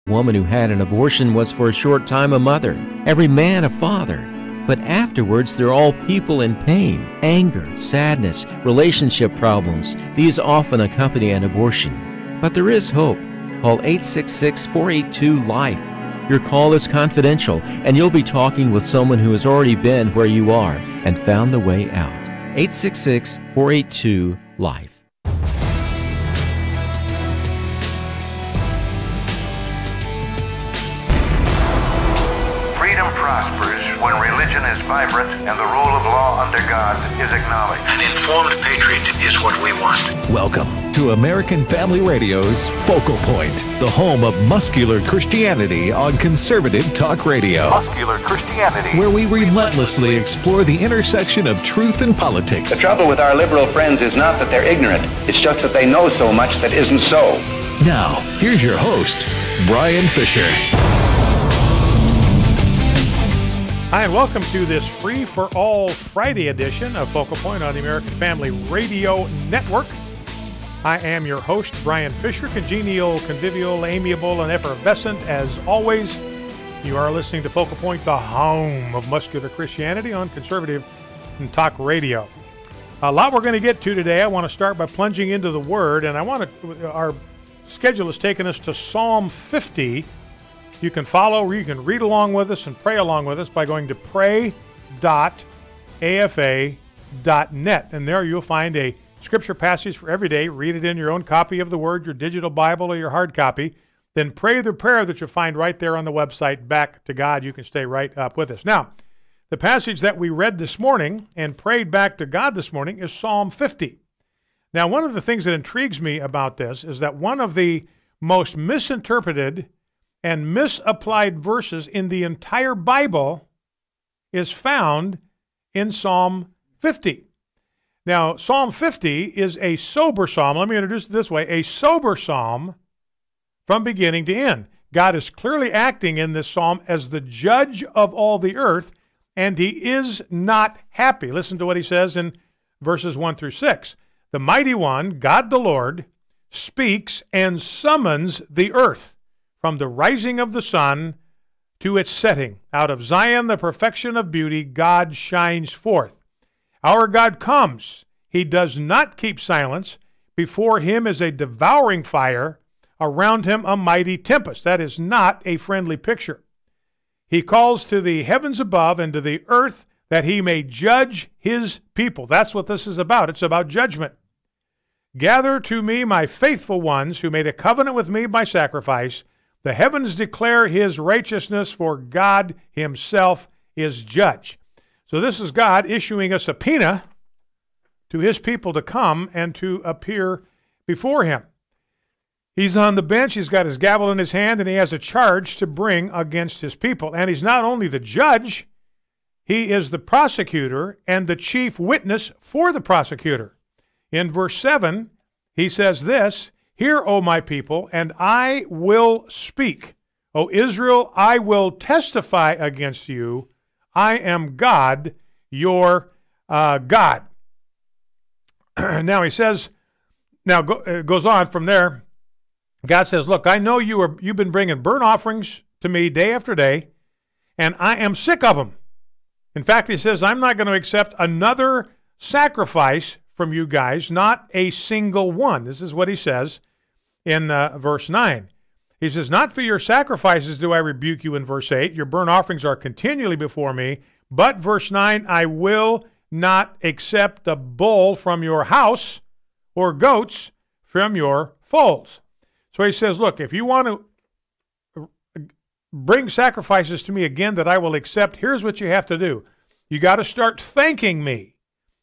woman who had an abortion was for a short time a mother, every man a father. But afterwards, they're all people in pain, anger, sadness, relationship problems. These often accompany an abortion. But there is hope. Call 866-482-LIFE. Your call is confidential, and you'll be talking with someone who has already been where you are and found the way out. 866-482-LIFE. Prospers when religion is vibrant and the rule of law under God is acknowledged. An informed patriot is what we want. Welcome to American Family Radio's Focal Point, the home of muscular Christianity on conservative talk radio. Muscular Christianity. Where we relentlessly explore the intersection of truth and politics. The trouble with our liberal friends is not that they're ignorant. It's just that they know so much that isn't so. Now, here's your host, Brian Fisher. Hi, and welcome to this free-for-all Friday edition of Focal Point on the American Family Radio Network. I am your host, Brian Fisher, congenial, convivial, amiable, and effervescent as always. You are listening to Focal Point, the home of muscular Christianity on conservative and talk radio. A lot we're going to get to today. I want to start by plunging into the Word, and our schedule has taken us to Psalm 50. You can follow, you can read along with us and pray along with us by going to pray.afa.net. And there you'll find a scripture passage for every day. Read it in your own copy of the Word, your digital Bible, or your hard copy. Then pray the prayer that you'll find right there on the website, Back to God. You can stay right up with us. Now, the passage that we read this morning and prayed back to God this morning is Psalm 50. Now, one of the things that intrigues me about this is that one of the most misinterpreted and misapplied verses in the entire Bible is found in Psalm 50. Now, Psalm 50 is a sober psalm. Let me introduce it this way. A sober psalm from beginning to end. God is clearly acting in this psalm as the judge of all the earth, and he is not happy. Listen to what he says in verses 1 through 6. The mighty one, God the Lord, speaks and summons the earth. From the rising of the sun to its setting, out of Zion, the perfection of beauty, God shines forth. Our God comes. He does not keep silence. Before him is a devouring fire. Around him a mighty tempest. That is not a friendly picture. He calls to the heavens above and to the earth that he may judge his people. That's what this is about. It's about judgment. Gather to me my faithful ones who made a covenant with me by sacrifice. The heavens declare his righteousness, for God himself is judge. So this is God issuing a subpoena to his people to come and to appear before him. He's on the bench, he's got his gavel in his hand, and he has a charge to bring against his people. And he's not only the judge, he is the prosecutor and the chief witness for the prosecutor. In verse 7, he says this, Hear, O my people, and I will speak. O Israel, I will testify against you. I am God, your God. Now he says, it goes on from there. God says, look, I know you've been bringing burnt offerings to me day after day, and I am sick of them. In fact, he says, I'm not going to accept another sacrifice from you guys, not a single one. This is what he says in verse 9. He says, not for your sacrifices do I rebuke you in verse 8. Your burnt offerings are continually before me. But verse 9, I will not accept the bull from your house or goats from your folds. So he says, look, if you want to bring sacrifices to me again that I will accept, here's what you have to do. You got to start thanking me.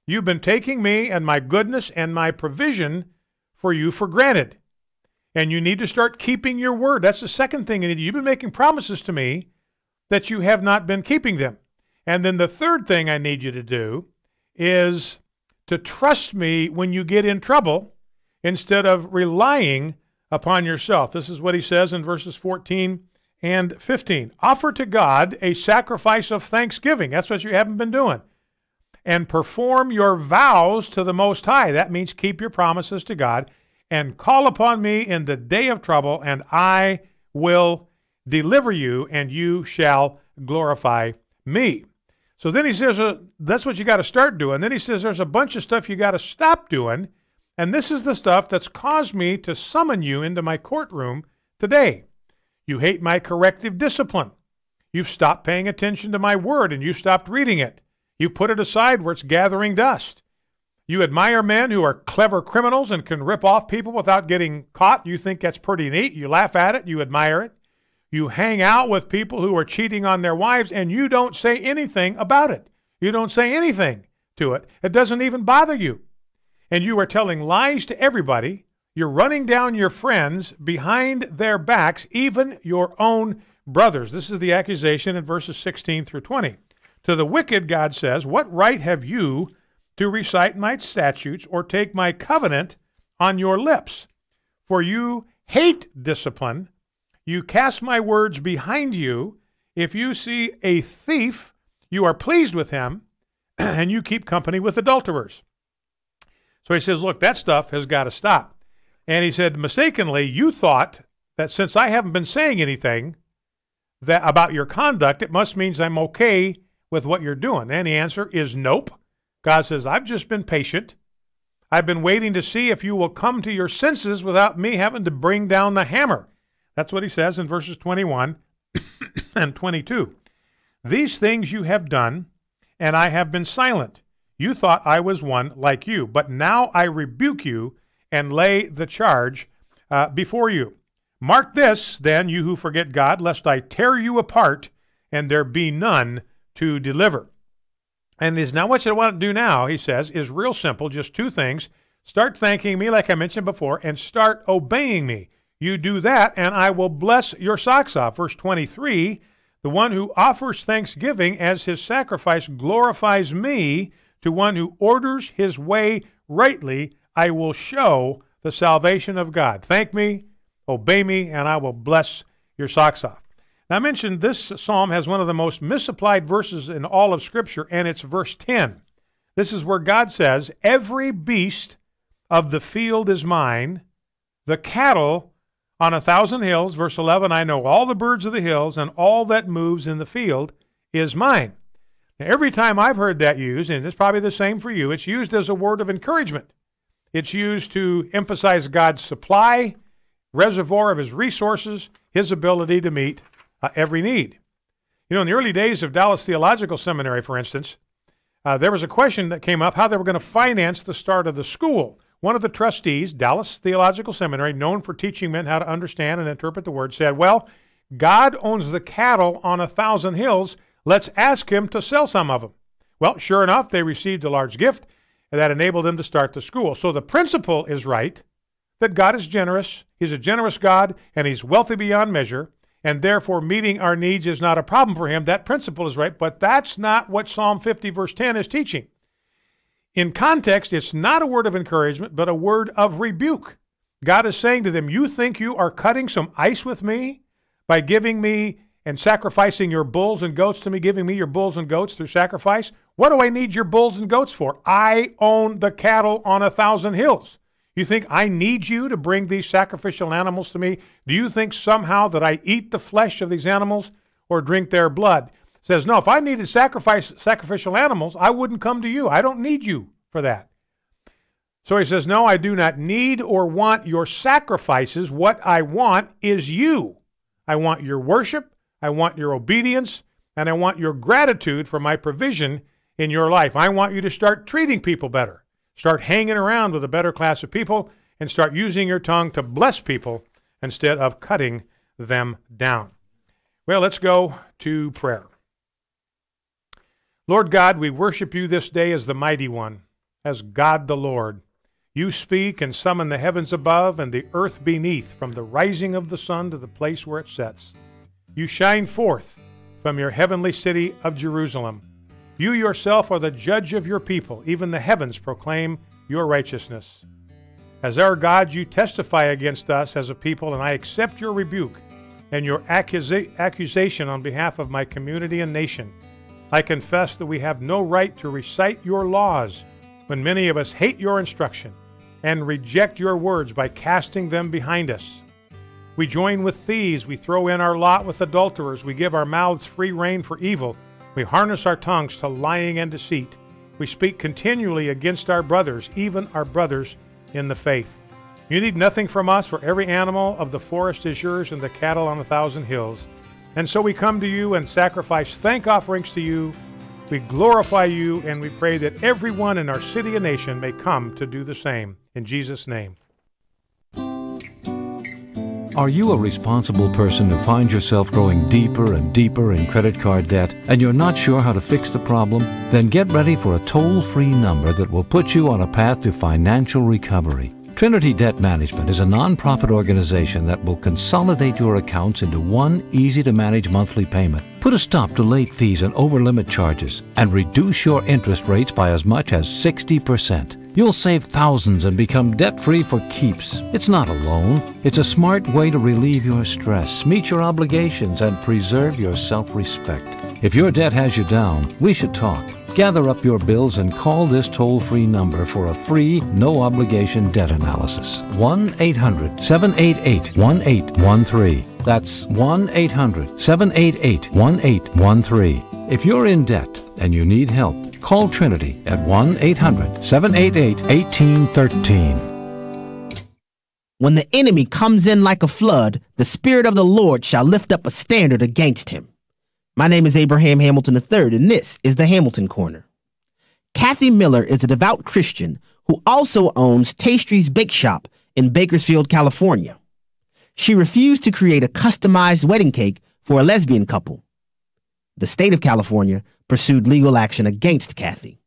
You've been taking me and my goodness and my provision for you for granted. And you need to start keeping your word. That's the second thing you need. You've been making promises to me that you have not been keeping them. And then the third thing I need you to do is to trust me when you get in trouble instead of relying upon yourself. This is what he says in verses 14 and 15. Offer to God a sacrifice of thanksgiving. That's what you haven't been doing. And perform your vows to the Most High. That means keep your promises to God. And call upon me in the day of trouble, and I will deliver you, and you shall glorify me. So then he says, that's what you got to start doing. Then he says, there's a bunch of stuff you got to stop doing, and this is the stuff that's caused me to summon you into my courtroom today. You hate my corrective discipline. You've stopped paying attention to my word, and you've stopped reading it. You've put it aside where it's gathering dust. You admire men who are clever criminals and can rip off people without getting caught. You think that's pretty neat. You laugh at it. You admire it. You hang out with people who are cheating on their wives, and you don't say anything about it. You don't say anything to it. It doesn't even bother you. And you are telling lies to everybody. You're running down your friends behind their backs, even your own brothers. This is the accusation in verses 16 through 20. To the wicked, God says, what right have you to recite my statutes or take my covenant on your lips? For you hate discipline. You cast my words behind you. If you see a thief, you are pleased with him, and you keep company with adulterers. So he says, look, that stuff has got to stop. And he said, mistakenly, you thought that since I haven't been saying anything that about your conduct, it must mean I'm okay with what you're doing. And the answer is nope. God says, I've just been patient. I've been waiting to see if you will come to your senses without me having to bring down the hammer. That's what he says in verses 21 and 22. These things you have done, and I have been silent. You thought I was one like you, but now I rebuke you and lay the charge before you. Mark this, then, you who forget God, lest I tear you apart and there be none to deliver. And is now what you want to do now, he says, is real simple, just two things. Start thanking me, like I mentioned before, and start obeying me. You do that, and I will bless your socks off. Verse 23, the one who offers thanksgiving as his sacrifice glorifies me. To one who orders his way rightly, I will show the salvation of God. Thank me, obey me, and I will bless your socks off. Now, I mentioned this psalm has one of the most misapplied verses in all of Scripture, and it's verse 10. This is where God says, every beast of the field is mine, the cattle on 1,000 hills. Verse 11, I know all the birds of the hills, and all that moves in the field is mine. Now, every time I've heard that used, and it's probably the same for you, it's used as a word of encouragement. It's used to emphasize God's supply, reservoir of his resources, his ability to meet every need. You know, in the early days of Dallas Theological Seminary, for instance, there was a question that came up how they were going to finance the start of the school. One of the trustees, Dallas Theological Seminary, known for teaching men how to understand and interpret the Word, said, well, God owns the cattle on 1,000 hills. Let's ask him to sell some of them. Well, sure enough, they received a large gift that enabled them to start the school. So the principle is right, that God is generous. He's a generous God, and he's wealthy beyond measure, and therefore meeting our needs is not a problem for him. That principle is right, but that's not what Psalm 50, verse 10 is teaching. In context, it's not a word of encouragement, but a word of rebuke. God is saying to them, you think you are cutting some ice with me by giving me and sacrificing your bulls and goats to me, giving me your bulls and goats through sacrifice? What do I need your bulls and goats for? I own the cattle on 1,000 hills. You think I need you to bring these sacrificial animals to me? Do you think somehow that I eat the flesh of these animals or drink their blood? Says, no, if I needed sacrificial animals, I wouldn't come to you. I don't need you for that. So he says, no, I do not need or want your sacrifices. What I want is you. I want your worship, I want your obedience, and I want your gratitude for my provision in your life. I want you to start treating people better. Start hanging around with a better class of people and start using your tongue to bless people instead of cutting them down. Well, let's go to prayer. Lord God, we worship you this day as the mighty one, as God the Lord. You speak and summon the heavens above and the earth beneath, from the rising of the sun to the place where it sets. You shine forth from your heavenly city of Jerusalem. You yourself are the judge of your people. Even the heavens proclaim your righteousness. As our God, you testify against us as a people, and I accept your rebuke and your accusation on behalf of my community and nation. I confess that we have no right to recite your laws when many of us hate your instruction and reject your words by casting them behind us. We join with thieves. We throw in our lot with adulterers. We give our mouths free rein for evil. We harness our tongues to lying and deceit. We speak continually against our brothers, even our brothers in the faith. You need nothing from us, for every animal of the forest is yours and the cattle on 1,000 hills. And so we come to you and sacrifice thank offerings to you. We glorify you, and we pray that everyone in our city and nation may come to do the same. In Jesus' name. Are you a responsible person who finds yourself growing deeper and deeper in credit card debt and you're not sure how to fix the problem? Then get ready for a toll-free number that will put you on a path to financial recovery. Trinity Debt Management is a nonprofit organization that will consolidate your accounts into one easy-to-manage monthly payment, put a stop to late fees and over-limit charges, and reduce your interest rates by as much as 60%. You'll save thousands and become debt-free for keeps. It's not a loan. It's a smart way to relieve your stress, meet your obligations, and preserve your self-respect. If your debt has you down, we should talk. Gather up your bills and call this toll-free number for a free, no-obligation debt analysis. 1-800-788-1813. That's 1-800-788-1813. If you're in debt and you need help, call Trinity at 1-800-788-1813. When the enemy comes in like a flood, the Spirit of the Lord shall lift up a standard against him. My name is Abraham Hamilton III, and this is the Hamilton Corner. Kathy Miller is a devout Christian who also owns Tastry's Bake Shop in Bakersfield, California. She refused to create a customized wedding cake for a lesbian couple. The state of California pursued legal action against Kathy.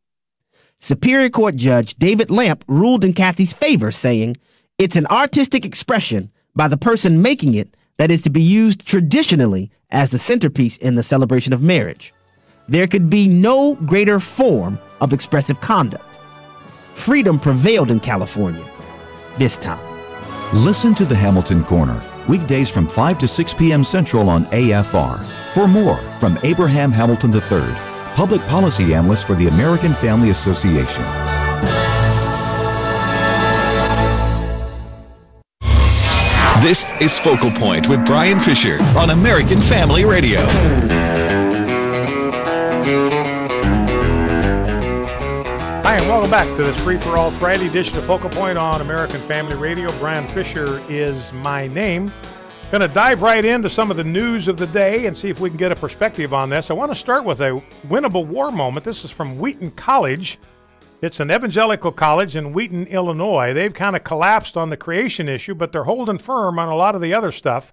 Superior Court Judge David Lamp ruled in Kathy's favor, saying, "It's an artistic expression by the person making it that is to be used traditionally as the centerpiece in the celebration of marriage. There could be no greater form of expressive conduct." Freedom prevailed in California this time. Listen to the Hamilton Corner, weekdays from 5 to 6 p.m. Central on AFR. For more from Abraham Hamilton III, Public Policy Analyst for the American Family Association. This is Focal Point with Brian Fisher on American Family Radio. Hi, and welcome back to this free-for-all Friday edition of Focal Point on American Family Radio. Brian Fisher is my name. Going to dive right into some of the news of the day and see if we can get a perspective on this. I want to start with a winnable war moment. This is from Wheaton College. It's an evangelical college in Wheaton, Illinois. They've kind of collapsed on the creation issue, but they're holding firm on a lot of the other stuff.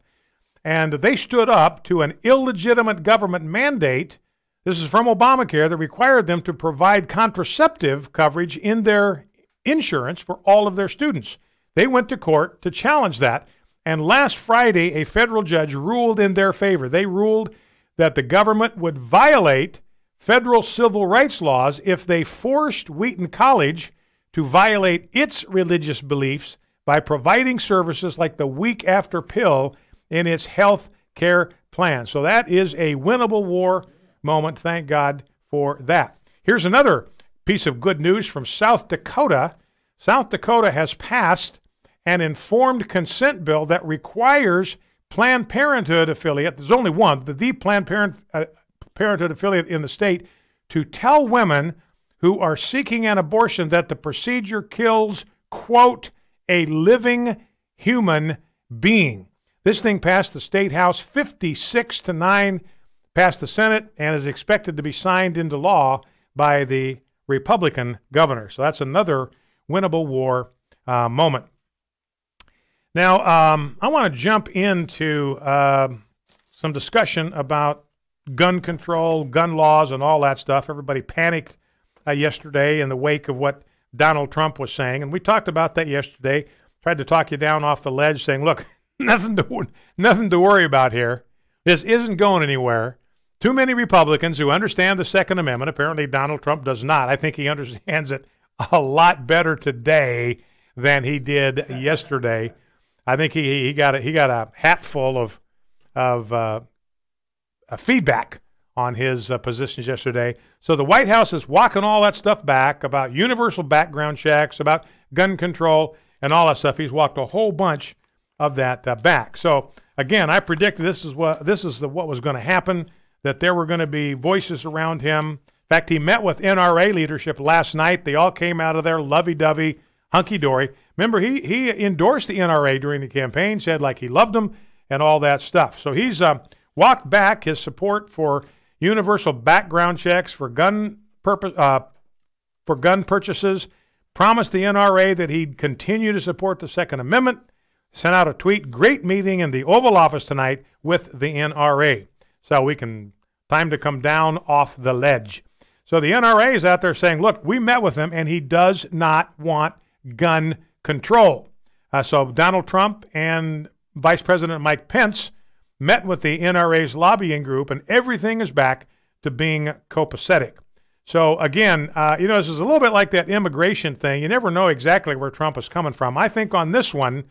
And they stood up to an illegitimate government mandate. This is from Obamacare that required them to provide contraceptive coverage in their insurance for all of their students. They went to court to challenge that. And last Friday, a federal judge ruled in their favor. They ruled that the government would violate federal civil rights laws if they forced Wheaton College to violate its religious beliefs by providing services like the week after pill in its health care plan. So that is a winnable war moment. Thank God for that. Here's another piece of good news from South Dakota. South Dakota has passed an informed consent bill that requires Planned Parenthood affiliate, there's only one, the Planned Parenthood affiliate in the state, to tell women who are seeking an abortion that the procedure kills, quote, a living human being. This thing passed the State House 56-9, passed the Senate, and is expected to be signed into law by the Republican governor. So that's another winnable war moment. Now, I want to jump into some discussion about gun control, gun laws, and all that stuff. Everybody panicked yesterday in the wake of what Donald Trump was saying, and we talked about that yesterday. Tried to talk you down off the ledge, saying, "Look, nothing to worry about here. This isn't going anywhere." Too many Republicans who understand the Second Amendment. Apparently, Donald Trump does not. I think he understands it a lot better today than he did yesterday. I think he got a hat full of feedback on his positions yesterday. So the White House is walking all that stuff back about universal background checks, about gun control, and all that stuff. He's walked a whole bunch of that back. So again, I predicted this is what was going to happen, that there were going to be voices around him. In fact, he met with NRA leadership last night. They all came out of there lovey-dovey, hunky-dory. Remember, he endorsed the NRA during the campaign, said like he loved them and all that stuff. So he's walked back his support for universal background checks for gun purchases, promised the NRA that he'd continue to support the Second Amendment, sent out a tweet, great meeting in the Oval Office tonight with the NRA. So we can, time to come down off the ledge. So the NRA is out there saying, look, we met with him and he does not want gun control. So Donald Trump and Vice President Mike Pence met with the NRA's lobbying group, and everything is back to being copacetic. So again, this is a little bit like that immigration thing. You never know exactly where Trump is coming from. I think on this one,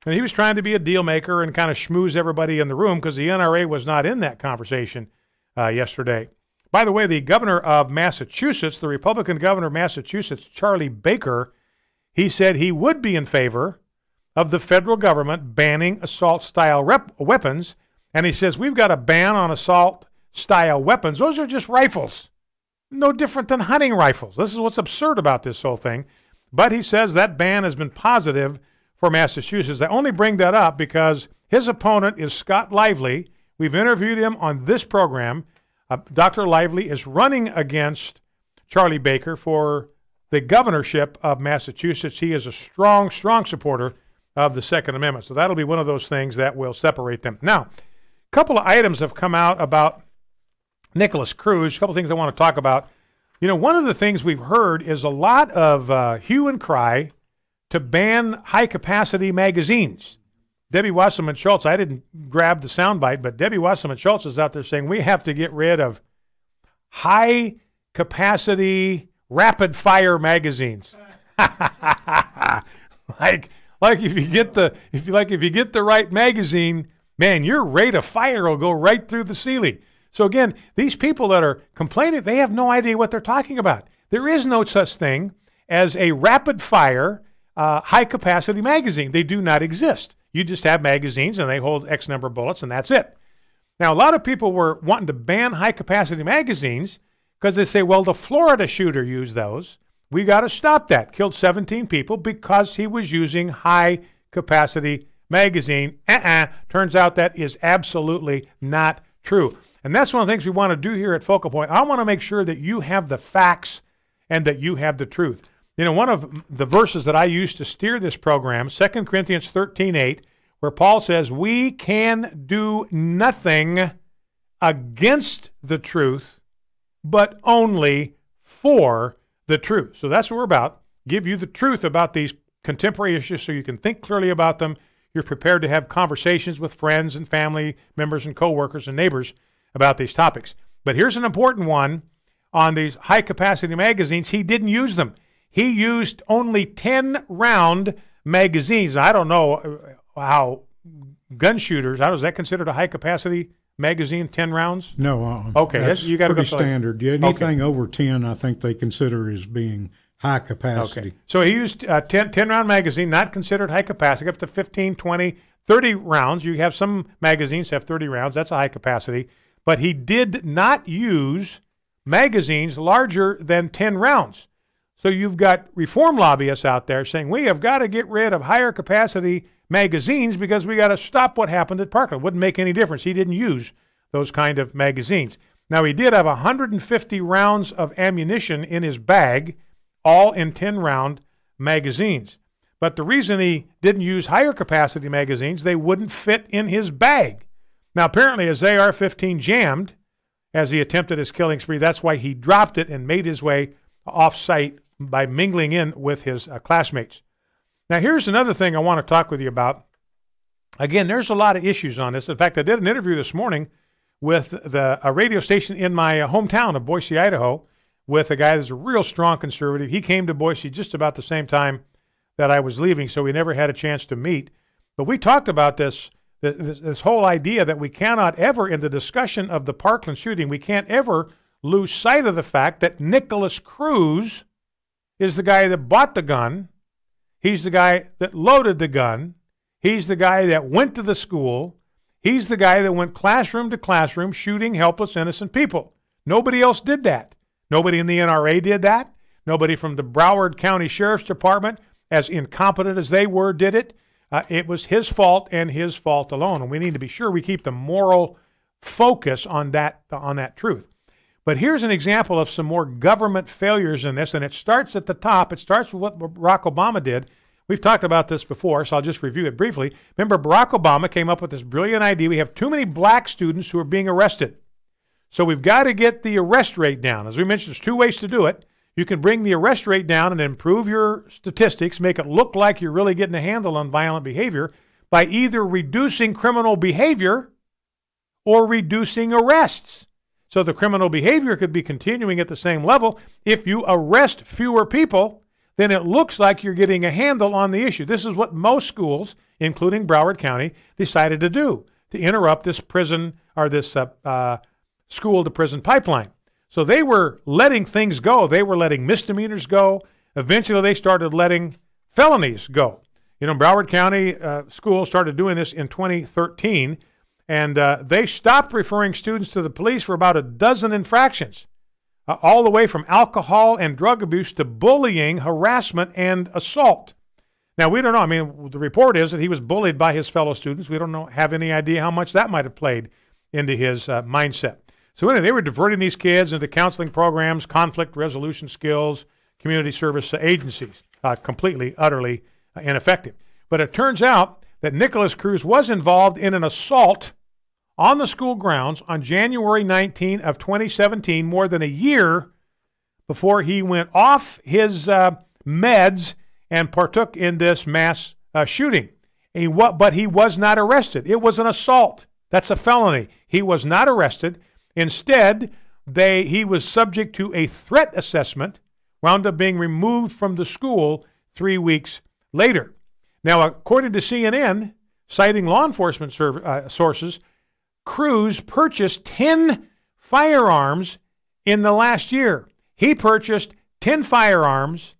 and he was trying to be a deal maker and kind of schmooze everybody in the room because the NRA was not in that conversation yesterday. By the way, the governor of Massachusetts, the Republican governor of Massachusetts, Charlie Baker, he said he would be in favor of the federal government banning assault-style weapons. And he says, we've got a ban on assault-style weapons. Those are just rifles. No different than hunting rifles. This is what's absurd about this whole thing. But he says that ban has been positive for Massachusetts. I only bring that up because his opponent is Scott Lively. We've interviewed him on this program. Dr. Lively is running against Charlie Baker for the governorship of Massachusetts. He is a strong, strong supporter of the Second Amendment. So that'll be one of those things that will separate them. Now, a couple of items have come out about Nicholas Cruz, a couple of things I want to talk about. One of the things we've heard is a lot of hue and cry to ban high-capacity magazines. Debbie Wasserman Schultz, I didn't grab the soundbite, but Debbie Wasserman Schultz is out there saying we have to get rid of high-capacity, rapid-fire magazines. like if you get the right magazine, man, your rate of fire will go right through the ceiling. So again, these people that are complaining, they have no idea what they're talking about. There is no such thing as a rapid-fire, high-capacity magazine. They do not exist. You just have magazines, and they hold X number of bullets, and that's it. Now, a lot of people were wanting to ban high-capacity magazines because they say, well, the Florida shooter used those. We got to stop that. Killed 17 people because he was using high-capacity magazine. Turns out that is absolutely not true. And that's one of the things we want to do here at Focal Point. I want to make sure that you have the facts and that you have the truth. One of the verses that I use to steer this program, 2 Corinthians 13:8, where Paul says, we can do nothing against the truth, but only for the truth. So that's what we're about. Give you the truth about these contemporary issues so you can think clearly about them. You're prepared to have conversations with friends and family members and coworkers and neighbors about these topics. But here's an important one on these high-capacity magazines. He didn't use them. He used only 10-round magazines. I don't know how gun shooters, how is that considered a high-capacity magazine, 10 rounds? No. Okay, that's you got to go standard. Yeah, anything over 10, I think they consider as being high capacity. Okay. So he used 10-round magazine, not considered high capacity, up to 15, 20, 30 rounds. You have some magazines have 30 rounds. That's a high capacity. But he did not use magazines larger than 10 rounds. So you've got reform lobbyists out there saying we have got to get rid of higher capacity magazines because we got to stop what happened at Parkland. Wouldn't make any difference. He didn't use those kind of magazines. Now, he did have 150 rounds of ammunition in his bag, all in 10-round magazines. But the reason he didn't use higher capacity magazines, they wouldn't fit in his bag. Now, apparently his AR-15 jammed as he attempted his killing spree. That's why he dropped it and made his way off-site by mingling in with his classmates. Now, here's another thing I want to talk with you about. Again, there's a lot of issues on this. In fact, I did an interview this morning with a radio station in my hometown of Boise, Idaho, with a guy that's a real strong conservative. He came to Boise just about the same time that I was leaving, so we never had a chance to meet. But we talked about this whole idea that we cannot ever, in the discussion of the Parkland shooting, we can't ever lose sight of the fact that Nicholas Cruz is the guy that bought the gun. He's the guy that loaded the gun. He's the guy that went to the school. He's the guy that went classroom to classroom shooting helpless, innocent people. Nobody else did that. Nobody in the NRA did that. Nobody from the Broward County Sheriff's Department, as incompetent as they were, did it. It was his fault and his fault alone. And we need to be sure we keep the moral focus on that truth. But here's an example of some more government failures in this, and it starts at the top. It starts with what Barack Obama did. We've talked about this before, so I'll just review it briefly. Remember, Barack Obama came up with this brilliant idea. We have too many black students who are being arrested. So we've got to get the arrest rate down. As we mentioned, there's two ways to do it. You can bring the arrest rate down and improve your statistics, make it look like you're really getting a handle on violent behavior by either reducing criminal behavior or reducing arrests. So the criminal behavior could be continuing at the same level. If you arrest fewer people, then it looks like you're getting a handle on the issue. This is what most schools, including Broward County, decided to do, to interrupt this prison or this school-to-prison pipeline. So they were letting things go. They were letting misdemeanors go. Eventually, they started letting felonies go. You know, Broward County schools started doing this in 2013, and they stopped referring students to the police for about a dozen infractions. All the way from alcohol and drug abuse to bullying, harassment, and assault. Now, we don't know. I mean, the report is that he was bullied by his fellow students. We don't have any idea how much that might have played into his mindset. So anyway, they were diverting these kids into counseling programs, conflict resolution skills, community service agencies. Completely, utterly ineffective. But it turns out that Nicholas Cruz was involved in an assault on the school grounds on January 19 of 2017, more than a year before he went off his meds and partook in this mass shooting. But he was not arrested. It was an assault. That's a felony. He was not arrested. Instead, he was subject to a threat assessment, wound up being removed from the school 3 weeks later. Now, according to CNN, citing law enforcement sources, Cruz purchased 10 firearms in the last year. He purchased 10 firearms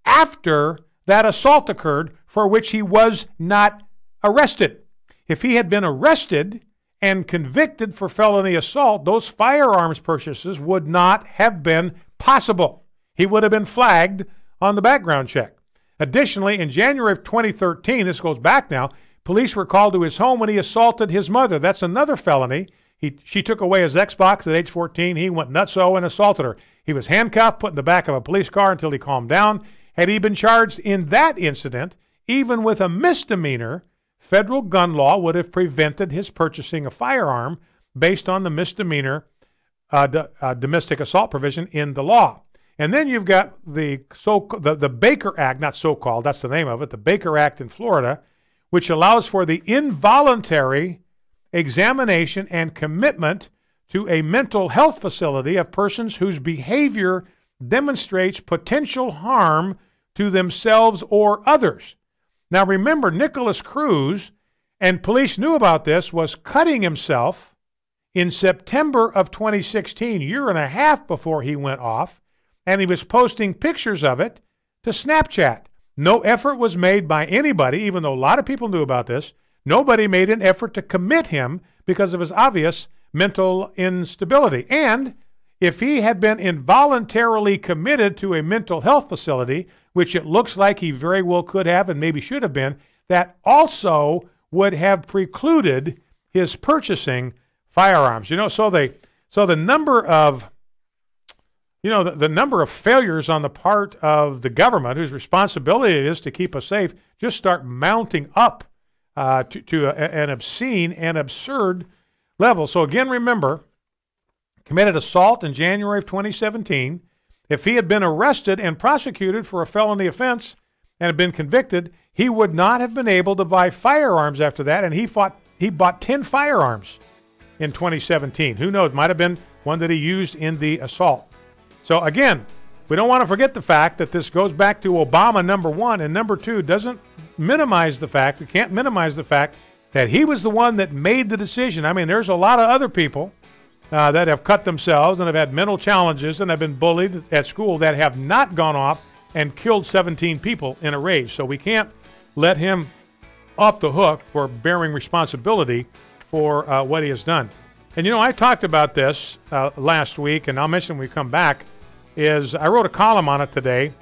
after that assault occurred, for which he was not arrested. If he had been arrested and convicted for felony assault, those firearms purchases would not have been possible. He would have been flagged on the background check. Additionally, in January of 2013, this goes back now, police were called to his home when he assaulted his mother. That's another felony. She took away his Xbox at age 14. He went nutso and assaulted her. He was handcuffed, put in the back of a police car until he calmed down. Had he been charged in that incident, even with a misdemeanor, federal gun law would have prevented his purchasing a firearm based on the misdemeanor domestic assault provision in the law. And then you've got the Baker Act, not so-called, that's the name of it, the Baker Act in Florida, which allows for the involuntary examination and commitment to a mental health facility of persons whose behavior demonstrates potential harm to themselves or others. Now remember, Nicholas Cruz, and police knew about this, was cutting himself in September of 2016, a year and a half before he went off, and he was posting pictures of it to Snapchat. No effort was made by anybody, even though a lot of people knew about this. Nobody made an effort to commit him because of his obvious mental instability. And if he had been involuntarily committed to a mental health facility, which it looks like he very well could have and maybe should have been, that also would have precluded his purchasing firearms. You know, so the number of the number of failures on the part of the government, whose responsibility it is to keep us safe, just start mounting up to an obscene and absurd level. So again, remember, committed assault in January of 2017. If he had been arrested and prosecuted for a felony offense and had been convicted, he would not have been able to buy firearms after that, and he bought 10 firearms in 2017. Who knows? Might have been one that he used in the assault. So again, we don't want to forget the fact that this goes back to Obama, number one, and number two, doesn't minimize the fact, we can't minimize the fact that he was the one that made the decision. I mean, there's a lot of other people that have cut themselves and have had mental challenges and have been bullied at school that have not gone off and killed 17 people in a rage. So we can't let him off the hook for bearing responsibility for what he has done. And, you know, I talked about this last week, and I'll mention when we come back, is I wrote a column on it today,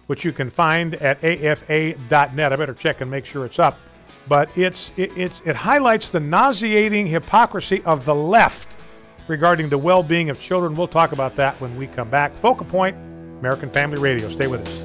which you can find at afa.net. I better check and make sure it's up. But it highlights the nauseating hypocrisy of the left regarding the well-being of children. We'll talk about that when we come back. Focal Point, American Family Radio. Stay with us.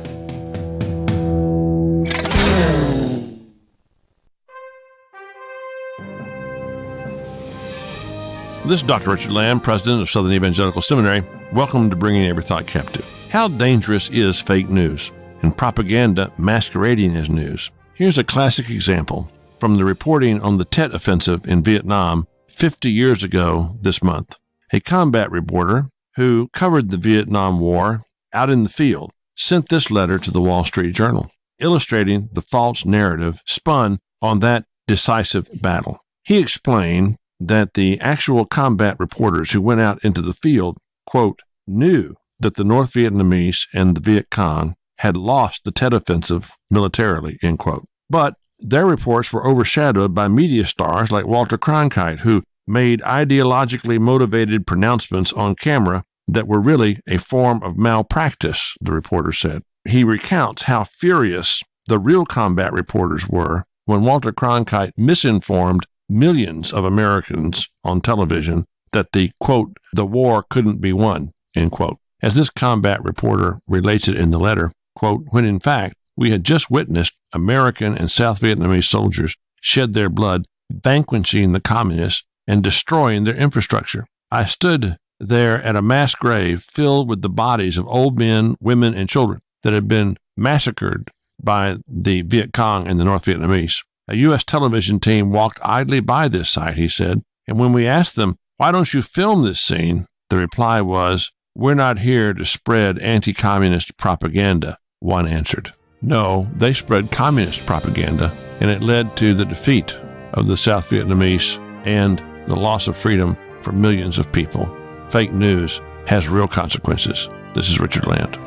This is Dr. Richard Lamb, president of Southern Evangelical Seminary. Welcome to Bringing Every Thought Captive. How dangerous is fake news and propaganda masquerading as news? Here's a classic example from the reporting on the Tet Offensive in Vietnam 50 years ago this month. A combat reporter who covered the Vietnam War out in the field sent this letter to the Wall Street Journal, illustrating the false narrative spun on that decisive battle. He explained that the actual combat reporters who went out into the field, quote, knew that the North Vietnamese and the Viet Cong had lost the Tet Offensive militarily, end quote. But their reports were overshadowed by media stars like Walter Cronkite, who made ideologically motivated pronouncements on camera that were really a form of malpractice, the reporter said. He recounts how furious the real combat reporters were when Walter Cronkite misinformed millions of Americans on television that the, quote, the war couldn't be won, end quote. As this combat reporter relates it in the letter, quote, when in fact we had just witnessed American and South Vietnamese soldiers shed their blood, vanquishing the communists and destroying their infrastructure. I stood there at a mass grave filled with the bodies of old men, women, and children that had been massacred by the Viet Cong and the North Vietnamese. A U.S. television team walked idly by this site, he said, and when we asked them, why don't you film this scene? The reply was, we're not here to spread anti-communist propaganda, one answered. No, they spread communist propaganda, and it led to the defeat of the South Vietnamese and the loss of freedom for millions of people. Fake news has real consequences. This is Richard Land.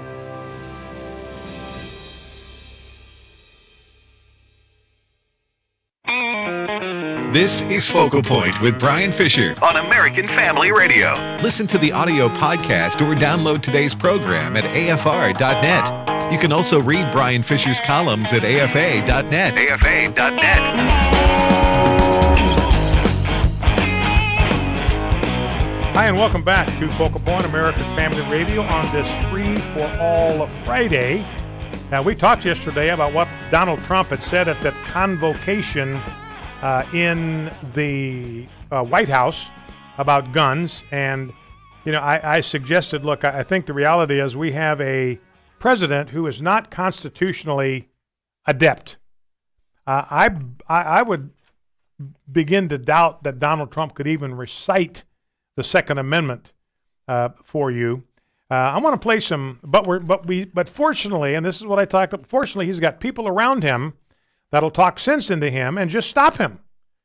This is Focal Point with Brian Fisher on American Family Radio. Listen to the audio podcast or download today's program at afr.net. You can also read Brian Fisher's columns at afa.net. afa.net. Hi, and welcome back to Focal Point, American Family Radio on this Free for All Friday. Now, we talked yesterday about what Donald Trump had said at that convocation in the White House about guns. And, you know, I suggested, look, I think the reality is we have a president who is not constitutionally adept. I would begin to doubt that Donald Trump could even recite the Second Amendment for you. I want to play some, but fortunately, and this is what I talked about, fortunately, he's got people around him that'll talk sense into him and just stop him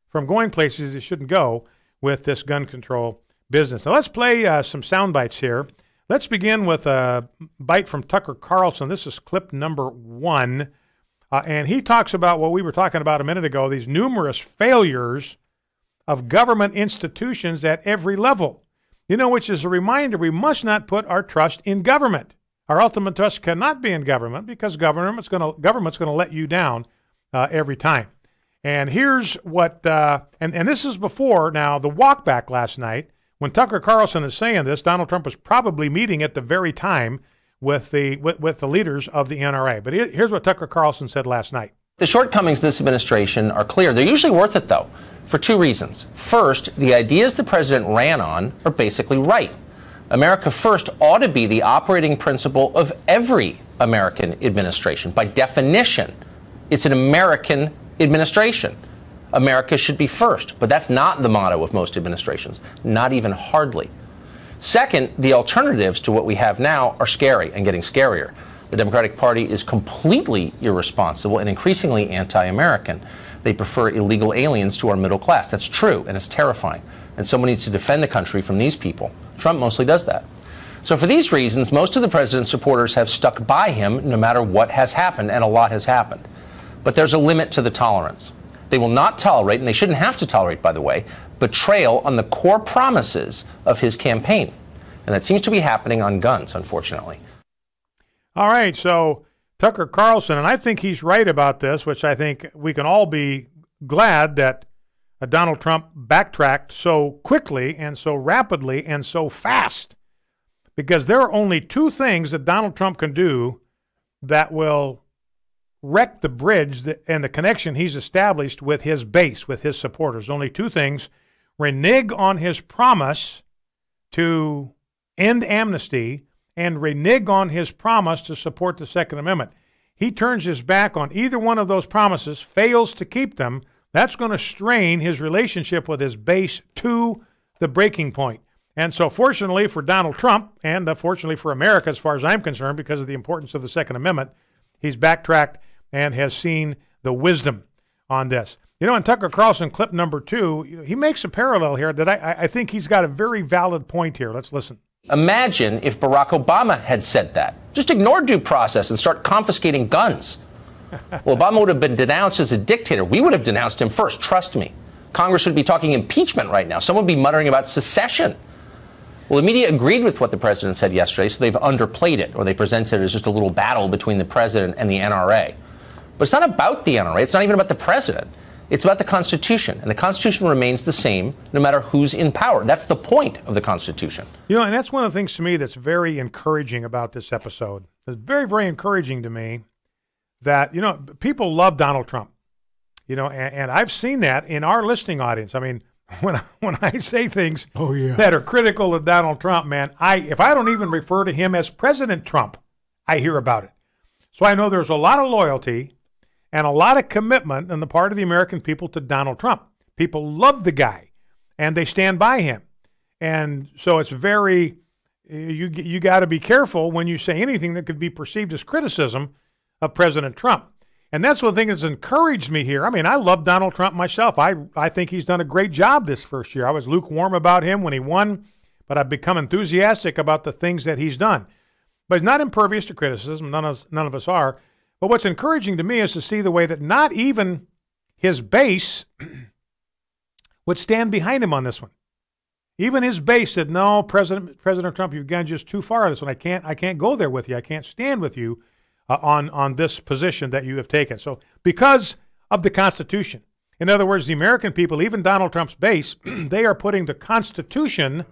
from going places he shouldn't go with this gun control business. Now let's play some sound bites here. Let's begin with a bite from Tucker Carlson. This is clip number 1. And he talks about what we were talking about a minute ago, these numerous failures of government institutions at every level. You know, which is a reminder we must not put our trust in government. Our ultimate trust cannot be in government because government's going to let you down every time. And here's what, and this is before now the walk back last night. When Tucker Carlson is saying this, Donald Trump was probably meeting at the very time with the leaders of the NRA. But here's what Tucker Carlson said last night. The shortcomings of this administration are clear. They're usually worth it, though, for 2 reasons. First, the ideas the president ran on are basically right. America First ought to be the operating principle of every American administration. By definition, it's an American administration. America should be first, but that's not the motto of most administrations, not even hardly. Second, the alternatives to what we have now are scary and getting scarier. The Democratic Party is completely irresponsible and increasingly anti-American. They prefer illegal aliens to our middle class. That's true, and it's terrifying. And someone needs to defend the country from these people. Trump mostly does that. So for these reasons, most of the president's supporters have stuck by him no matter what has happened, and a lot has happened. But there's a limit to the tolerance. They will not tolerate, and they shouldn't have to tolerate, by the way, betrayal on the core promises of his campaign. And that seems to be happening on guns, unfortunately. All right, so Tucker Carlson, and I think he's right about this, which I think we can all be glad that Donald Trump backtracked so quickly and so rapidly and so fast, because there are only two things that Donald Trump can do that will wreck the bridge and the connection he's established with his base, with his supporters. Only two things: renege on his promise to end amnesty and renege on his promise to support the Second Amendment. He turns his back on either one of those promises, fails to keep them. That's going to strain his relationship with his base to the breaking point. And so fortunately for Donald Trump, and fortunately for America as far as I'm concerned, because of the importance of the Second Amendment, he's backtracked and has seen the wisdom on this. You know, in Tucker Carlson clip number 2, he makes a parallel here that I think he's got a very valid point here. Let's listen. Imagine if Barack Obama had said that. Just ignore due process and start confiscating guns. Well, Obama would have been denounced as a dictator. We would have denounced him first, trust me. Congress would be talking impeachment right now. Someone would be muttering about secession. Well, the media agreed with what the president said yesterday, so they've underplayed it, or they presented it as just a little battle between the president and the NRA. But it's not about the NRA. It's not even about the president. It's about the Constitution, and the Constitution remains the same no matter who's in power. That's the point of the Constitution. You know, and that's one of the things to me that's very encouraging about this episode. It's very, very encouraging to me that, you know, people love Donald Trump, you know, and I've seen that in our listening audience. I mean, when I say things that are critical of Donald Trump, man, if I don't even refer to him as President Trump, I hear about it. So I know there's a lot of loyalty and a lot of commitment on the part of the American people to Donald Trump. People love the guy, and they stand by him. And so it's very, you got to be careful when you say anything that could be perceived as criticism of President Trump. And that's one thing that's encouraged me here. I mean, I love Donald Trump myself. I think he's done a great job this first year. I was lukewarm about him when he won, but I've become enthusiastic about the things that he's done. But he's not impervious to criticism. None of us are. But what's encouraging to me is to see the way that not even his base would stand behind him on this one. Even his base said, "No, President Trump, you've gone just too far on this one. I can't go there with you. I can't stand with you on this position that you have taken." So because of the Constitution. In other words, the American people, even Donald Trump's base, they are putting the Constitution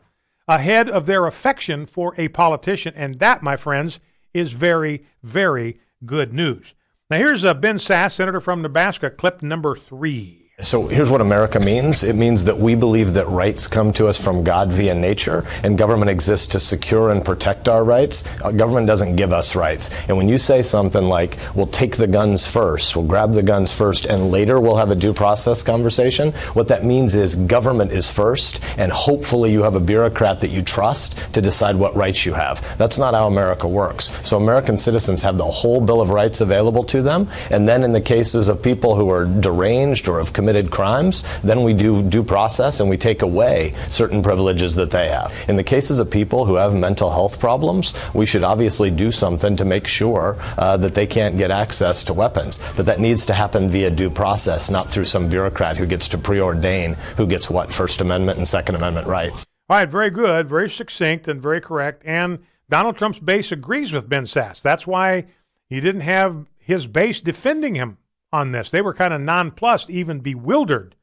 ahead of their affection for a politician. And that, my friends, is very, very good news. Now here's Ben Sasse, senator from Nebraska, clip number 3. So here's what America means. It means that we believe that rights come to us from God via nature, and government exists to secure and protect our rights. Government doesn't give us rights. And when you say something like, we'll take the guns first, we'll grab the guns first, and later we'll have a due process conversation, what that means is government is first, and hopefully you have a bureaucrat that you trust to decide what rights you have. That's not how America works. So American citizens have the whole Bill of Rights available to them, and then in the cases of people who are deranged or have committed crimes, then we do due process and we take away certain privileges that they have. In the cases of people who have mental health problems, we should obviously do something to make sure that they can't get access to weapons. But that needs to happen via due process, not through some bureaucrat who gets to preordain who gets what First Amendment and Second Amendment rights. All right, very good, very succinct and very correct. And Donald Trump's base agrees with Ben Sasse. That's why he didn't have his base defending him on this. They were kind of nonplussed, even bewildered,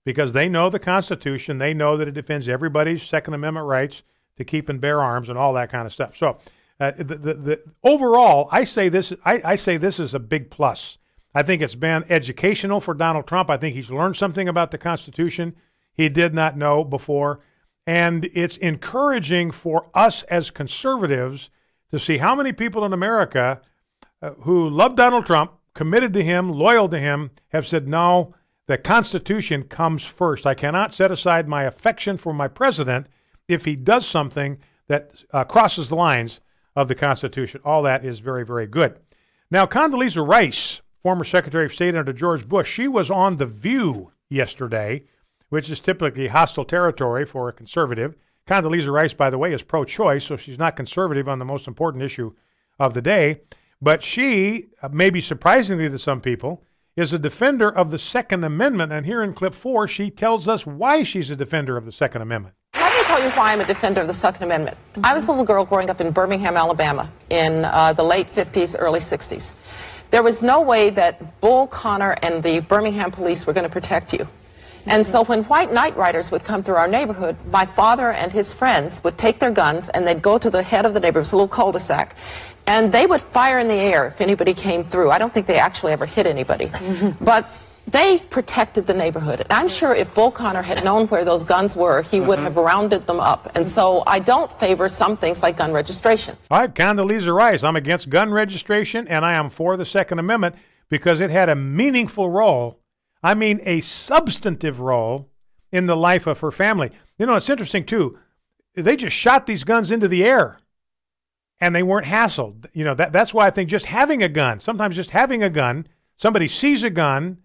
because they know the Constitution. They know that it defends everybody's Second Amendment rights to keep and bear arms and all that kind of stuff. So overall, I say this is a big plus. I think it's been educational for Donald Trump. I think he's learned something about the Constitution he did not know before. And it's encouraging for us as conservatives to see how many people in America who love Donald Trump, committed to him, loyal to him, have said, no, the Constitution comes first. I cannot set aside my affection for my president if he does something that crosses the lines of the Constitution. All that is very, very good. Now, Condoleezza Rice, former Secretary of State under George Bush, she was on The View yesterday, which is typically hostile territory for a conservative. Condoleezza Rice, by the way, is pro-choice, so she's not conservative on the most important issue of the day. But she, maybe surprisingly to some people, is a defender of the Second Amendment, and here in clip 4, she tells us why she's a defender of the Second Amendment. Let me tell you why I'm a defender of the Second Amendment. I was a little girl growing up in Birmingham, Alabama, in the late 50s, early 60s. There was no way that Bull Connor and the Birmingham police were going to protect you. And so when white night riders would come through our neighborhood, my father and his friends would take their guns and they'd go to the head of the neighborhood, it was a little cul-de-sac, and they would fire in the air if anybody came through. I don't think they actually ever hit anybody. But they protected the neighborhood. And I'm sure if Bull Connor had known where those guns were, he would have rounded them up. And so I don't favor some things like gun registration. All right, Condoleezza Rice, I'm against gun registration, and I am for the Second Amendment because it had a meaningful role, I mean a substantive role, in the life of her family. You know, it's interesting, too. They just shot these guns into the air, and they weren't hassled. You know, that's why I think just having a gun, sometimes just having a gun, somebody sees a gun,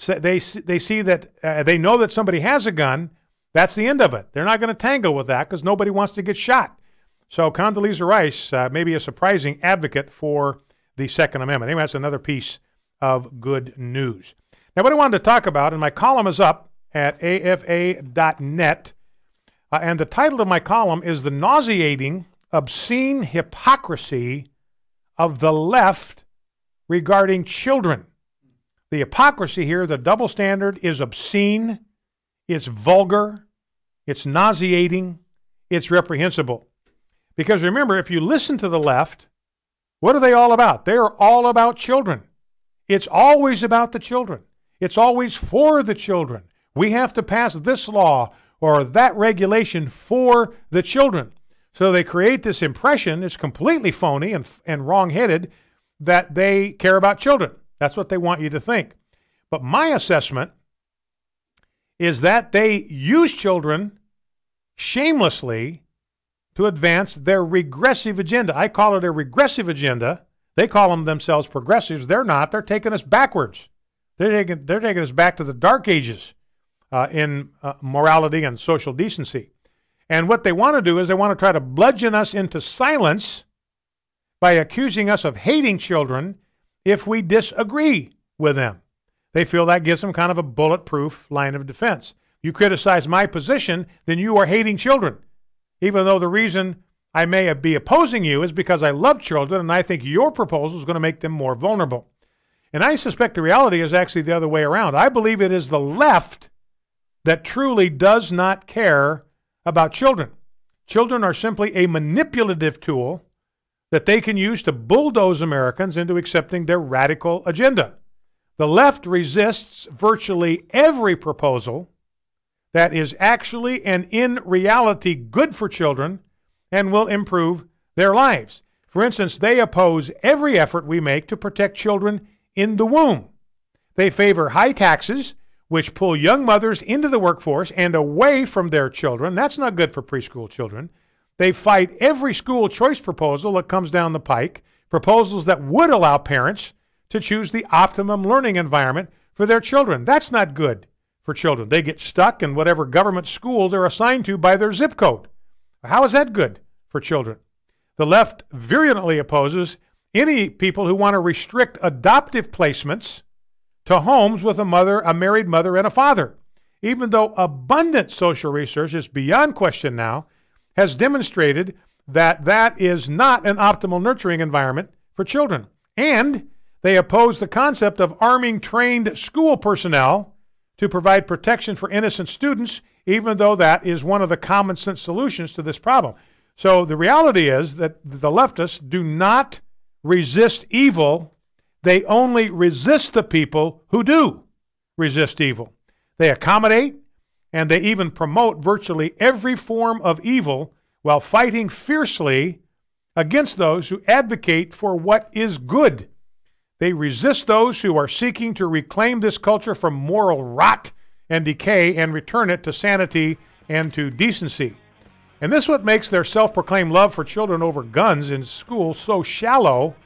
they see that, they know that somebody has a gun, that's the end of it. They're not going to tangle with that because nobody wants to get shot. So Condoleezza Rice may be a surprising advocate for the Second Amendment. Anyway, that's another piece of good news. Now, what I wanted to talk about, and my column is up at afa.net, and the title of my column is The Nauseating, Obscene Hypocrisy of the Left Regarding Children. The hypocrisy here, the double standard, is obscene, it's vulgar, it's nauseating, it's reprehensible. Because remember, if you listen to the left, what are they all about? They are all about children. It's always about the children. It's always for the children. We have to pass this law or that regulation for the children. So they create this impression, it's completely phony and wrong-headed, that they care about children. That's what they want you to think. But my assessment is that they use children shamelessly to advance their regressive agenda. I call it a regressive agenda. They call themselves progressives. They're not. They're taking us backwards. They're taking us back to the Dark Ages in morality and social decency. And what they want to do is they want to try to bludgeon us into silence by accusing us of hating children if we disagree with them. They feel that gives them kind of a bulletproof line of defense. You criticize my position, then you are hating children, even though the reason I may be opposing you is because I love children and I think your proposal is going to make them more vulnerable. And I suspect the reality is actually the other way around. I believe it is the left that truly does not care about children. Children are simply a manipulative tool that they can use to bulldoze Americans into accepting their radical agenda. The left resists virtually every proposal that is actually and in reality good for children and will improve their lives. For instance, they oppose every effort we make to protect children in the womb. They favor high taxes, which pull young mothers into the workforce and away from their children. That's not good for preschool children. They fight every school choice proposal that comes down the pike, proposals that would allow parents to choose the optimum learning environment for their children. That's not good for children. They get stuck in whatever government school they're assigned to by their zip code. How is that good for children? The left virulently opposes any people who want to restrict adoptive placements to homes with a married mother and a father, even though abundant social research is beyond question now, has demonstrated that that is not an optimal nurturing environment for children. And they oppose the concept of arming trained school personnel to provide protection for innocent students, even though that is one of the common sense solutions to this problem. So the reality is that the leftists do not resist evil. They only resist the people who do resist evil. They accommodate and they even promote virtually every form of evil while fighting fiercely against those who advocate for what is good. They resist those who are seeking to reclaim this culture from moral rot and decay and return it to sanity and to decency. And this is what makes their self-proclaimed love for children over guns in school so shallow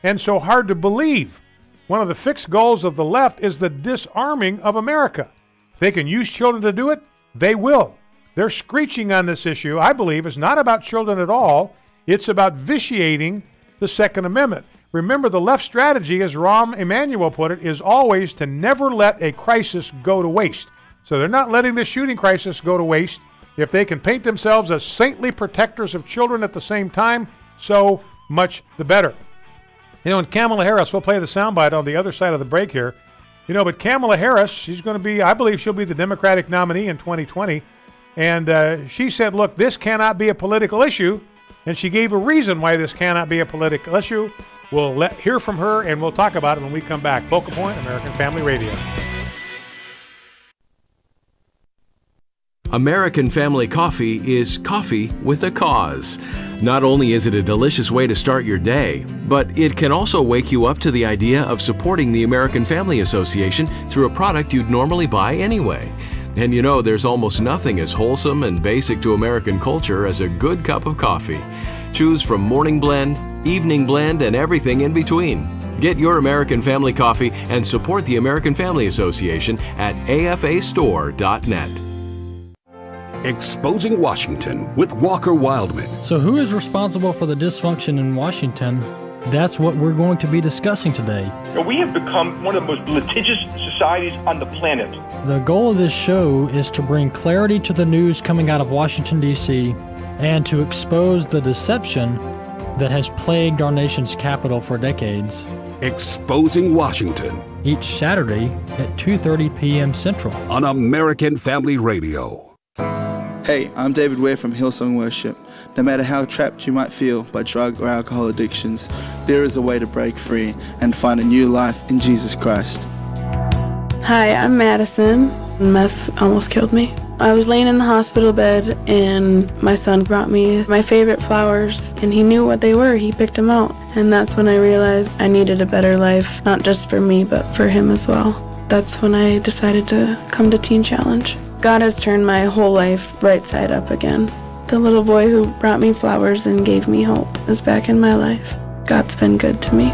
and so hard to believe. One of the fixed goals of the left is the disarming of America. If they can use children to do it, they will. Their screeching on this issue, I believe, is not about children at all. It's about vitiating the Second Amendment. Remember, the left strategy, as Rahm Emanuel put it, is always to never let a crisis go to waste. So they're not letting this shooting crisis go to waste. If they can paint themselves as saintly protectors of children at the same time, so much the better. You know, and Kamala Harris, we'll play the soundbite on the other side of the break here. You know, but Kamala Harris, she's going to be, I believe she'll be the Democratic nominee in 2020. And she said, look, this cannot be a political issue. And she gave a reason why this cannot be a political issue. We'll hear from her, and we'll talk about it when we come back. Focal Point, American Family Radio. American Family Coffee is coffee with a cause. Not only is it a delicious way to start your day, but it can also wake you up to the idea of supporting the American Family Association through a product you'd normally buy anyway. And you know, there's almost nothing as wholesome and basic to American culture as a good cup of coffee. Choose from morning blend, evening blend, and everything in between. Get your American Family Coffee and support the American Family Association at afastore.net. Exposing Washington with Walker Wildman. So who is responsible for the dysfunction in Washington? That's what we're going to be discussing today. We have become one of the most litigious societies on the planet. The goal of this show is to bring clarity to the news coming out of Washington, D.C., and to expose the deception that has plagued our nation's capital for decades. Exposing Washington. Each Saturday at 2:30 p.m. Central. On American Family Radio. Hey, I'm David Ware from Hillsong Worship. No matter how trapped you might feel by drug or alcohol addictions, there is a way to break free and find a new life in Jesus Christ. Hi, I'm Madison. Meth almost killed me. I was laying in the hospital bed and my son brought me my favorite flowers and he knew what they were. He picked them out. And that's when I realized I needed a better life, not just for me, but for him as well. That's when I decided to come to Teen Challenge. God has turned my whole life right side up again. The little boy who brought me flowers and gave me hope is back in my life. God's been good to me.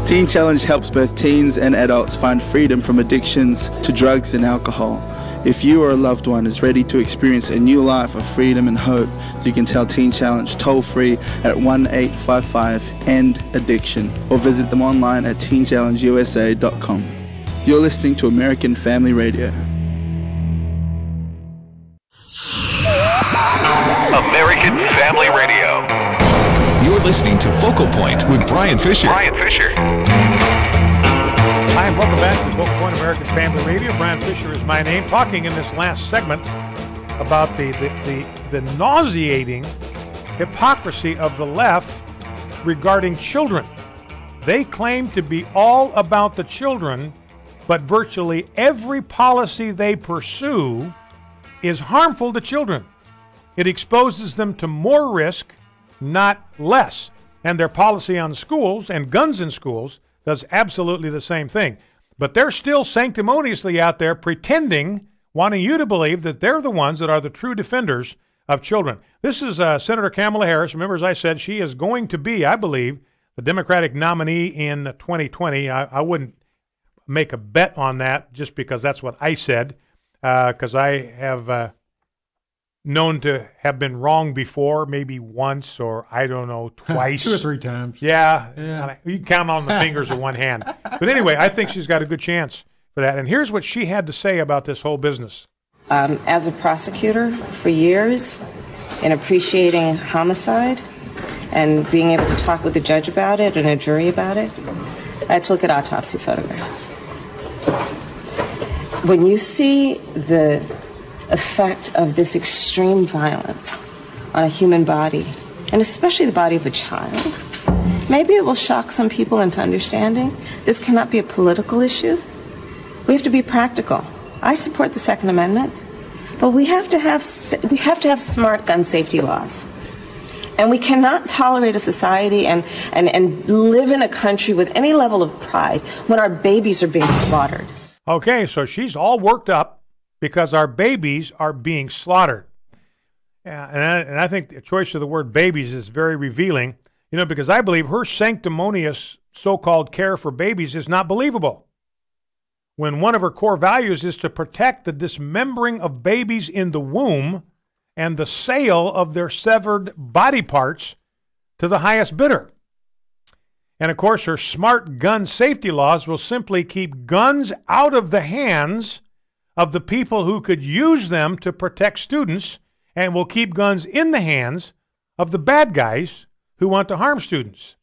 Teen Challenge helps both teens and adults find freedom from addictions to drugs and alcohol. If you or a loved one is ready to experience a new life of freedom and hope, you can tell Teen Challenge toll-free at 1-855-END-ADDICTION or visit them online at teenchallengeusa.com. You're listening to American Family Radio. American Family Radio. You're listening to Focal Point with Brian Fisher. Hi, and welcome back to Focal Point American Family Radio. Brian Fisher is my name. Talking in this last segment about the nauseating hypocrisy of the left regarding children. They claim to be all about the children, but virtually every policy they pursue is harmful to children. It exposes them to more risk, not less. And their policy on schools and guns in schools does absolutely the same thing. But they're still sanctimoniously out there pretending, wanting you to believe that they're the ones that are the true defenders of children. This is Senator Kamala Harris. Remember, as I said, she is going to be, I believe, the Democratic nominee in 2020. I wouldn't make a bet on that just because that's what I said, because I have known to have been wrong before, maybe once or, I don't know, twice. 2 or 3 times. Yeah. You can count on the fingers of one hand. But anyway, I think she's got a good chance for that. And here's what she had to say about this whole business. As a prosecutor for years, in appreciating homicide and being able to talk with a judge about it and a jury about it, I had to look at autopsy photographs. When you see the effect of this extreme violence on a human body, and especially the body of a child, maybe it will shock some people into understanding this cannot be a political issue. We have to be practical. I support the Second Amendment, but we have to have smart gun safety laws. And we cannot tolerate a society and live in a country with any level of pride when our babies are being slaughtered. Okay, so she's all worked up because our babies are being slaughtered. And I think the choice of the word babies is very revealing, because I believe her sanctimonious so-called care for babies is not believable. When one of her core values is to protect the dismembering of babies in the womb and the sale of their severed body parts to the highest bidder. And, of course, her smart gun safety laws will simply keep guns out of the hands of the people who could use them to protect students, and will keep guns in the hands of the bad guys who want to harm students.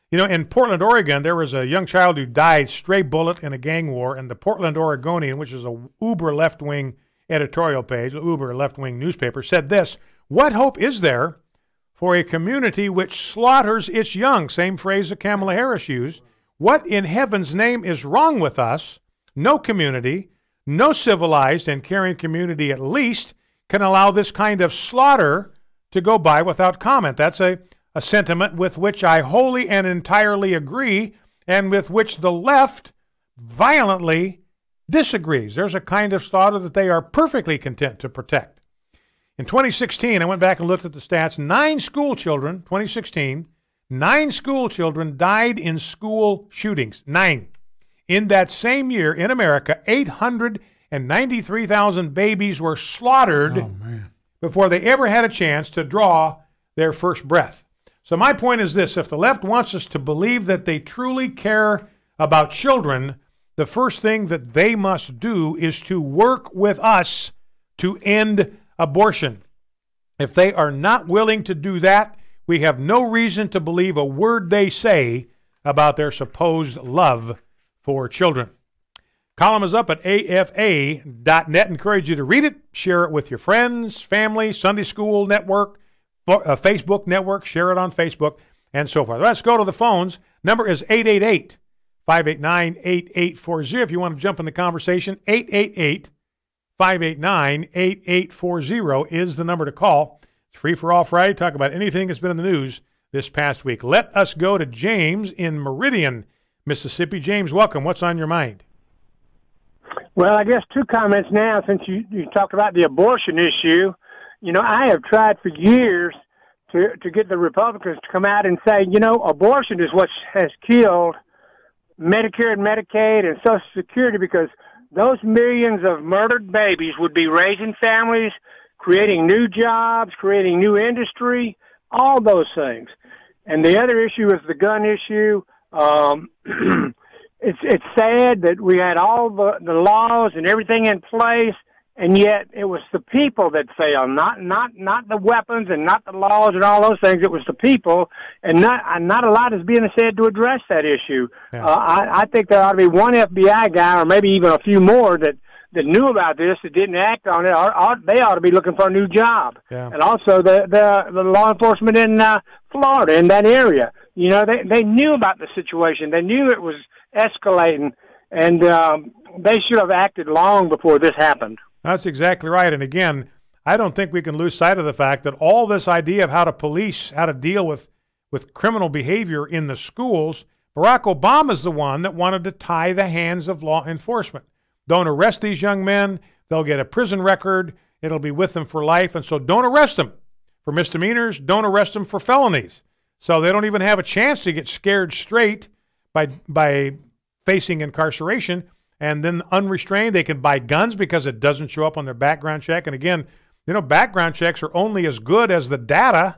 You know, in Portland, Oregon, there was a young child who died stray bullet in a gang war, and the Portland Oregonian, which is a uber left-wing editorial page, uber left-wing newspaper, said this: "What hope is there for a community which slaughters its young?" Same phrase that Kamala Harris used. "What in heaven's name is wrong with us? No community, no civilized and caring community at least, can allow this kind of slaughter to go by without comment." That's a sentiment with which I wholly and entirely agree, and with which the left violently disagrees. There's a kind of slaughter that they are perfectly content to protect. In 2016, I went back and looked at the stats. 9 school children, 2016, 9 school children died in school shootings. 9. In that same year in America, 893,000 babies were slaughtered before they ever had a chance to draw their first breath. So my point is this: if the left wants us to believe that they truly care about children, the first thing that they must do is to work with us to end abortion. If they are not willing to do that, we have no reason to believe a word they say about their supposed love for children. Column is up at afa.net. Encourage you to read it, share it with your friends, family, Sunday school network, Facebook network, share it on Facebook, and so forth. Let's go to the phones. Number is 888-589-8840. If you want to jump in the conversation, 888-589-8840 is the number to call. It's free for all Friday. Talk about anything that's been in the news this past week. Let us go to James in Meridian, Mississippi. James, welcome. What's on your mind? Well, I guess 2 comments now, since you talked about the abortion issue. You know, I have tried for years to get the Republicans to come out and say, you know, abortion is what has killed Medicare and Medicaid and Social Security, because those millions of murdered babies would be raising families, creating new jobs, creating new industry, all those things. And the other issue is the gun issue. It's sad that we had all the laws and everything in place, and yet it was the people that failed, not the weapons and not the laws and all those things. It was the people, and not a lot is being said to address that issue. Yeah. I think there ought to be one FBI guy, or maybe even a few more, that knew about this, that didn't act on it. They ought to be looking for a new job. Yeah. And also the law enforcement in Florida, in that area. You know, they knew about the situation. They knew it was escalating, and they should have acted long before this happened. That's exactly right. And again, I don't think we can lose sight of the fact that all this idea of how to police, how to deal with criminal behavior in the schools, Barack Obama's the one that wanted to tie the hands of law enforcement. Don't arrest these young men. They'll get a prison record. It'll be with them for life. And so don't arrest them for misdemeanors. Don't arrest them for felonies. So they don't even have a chance to get scared straight by facing incarceration. And then unrestrained, they can buy guns because it doesn't show up on their background check. And again, you know, background checks are only as good as the data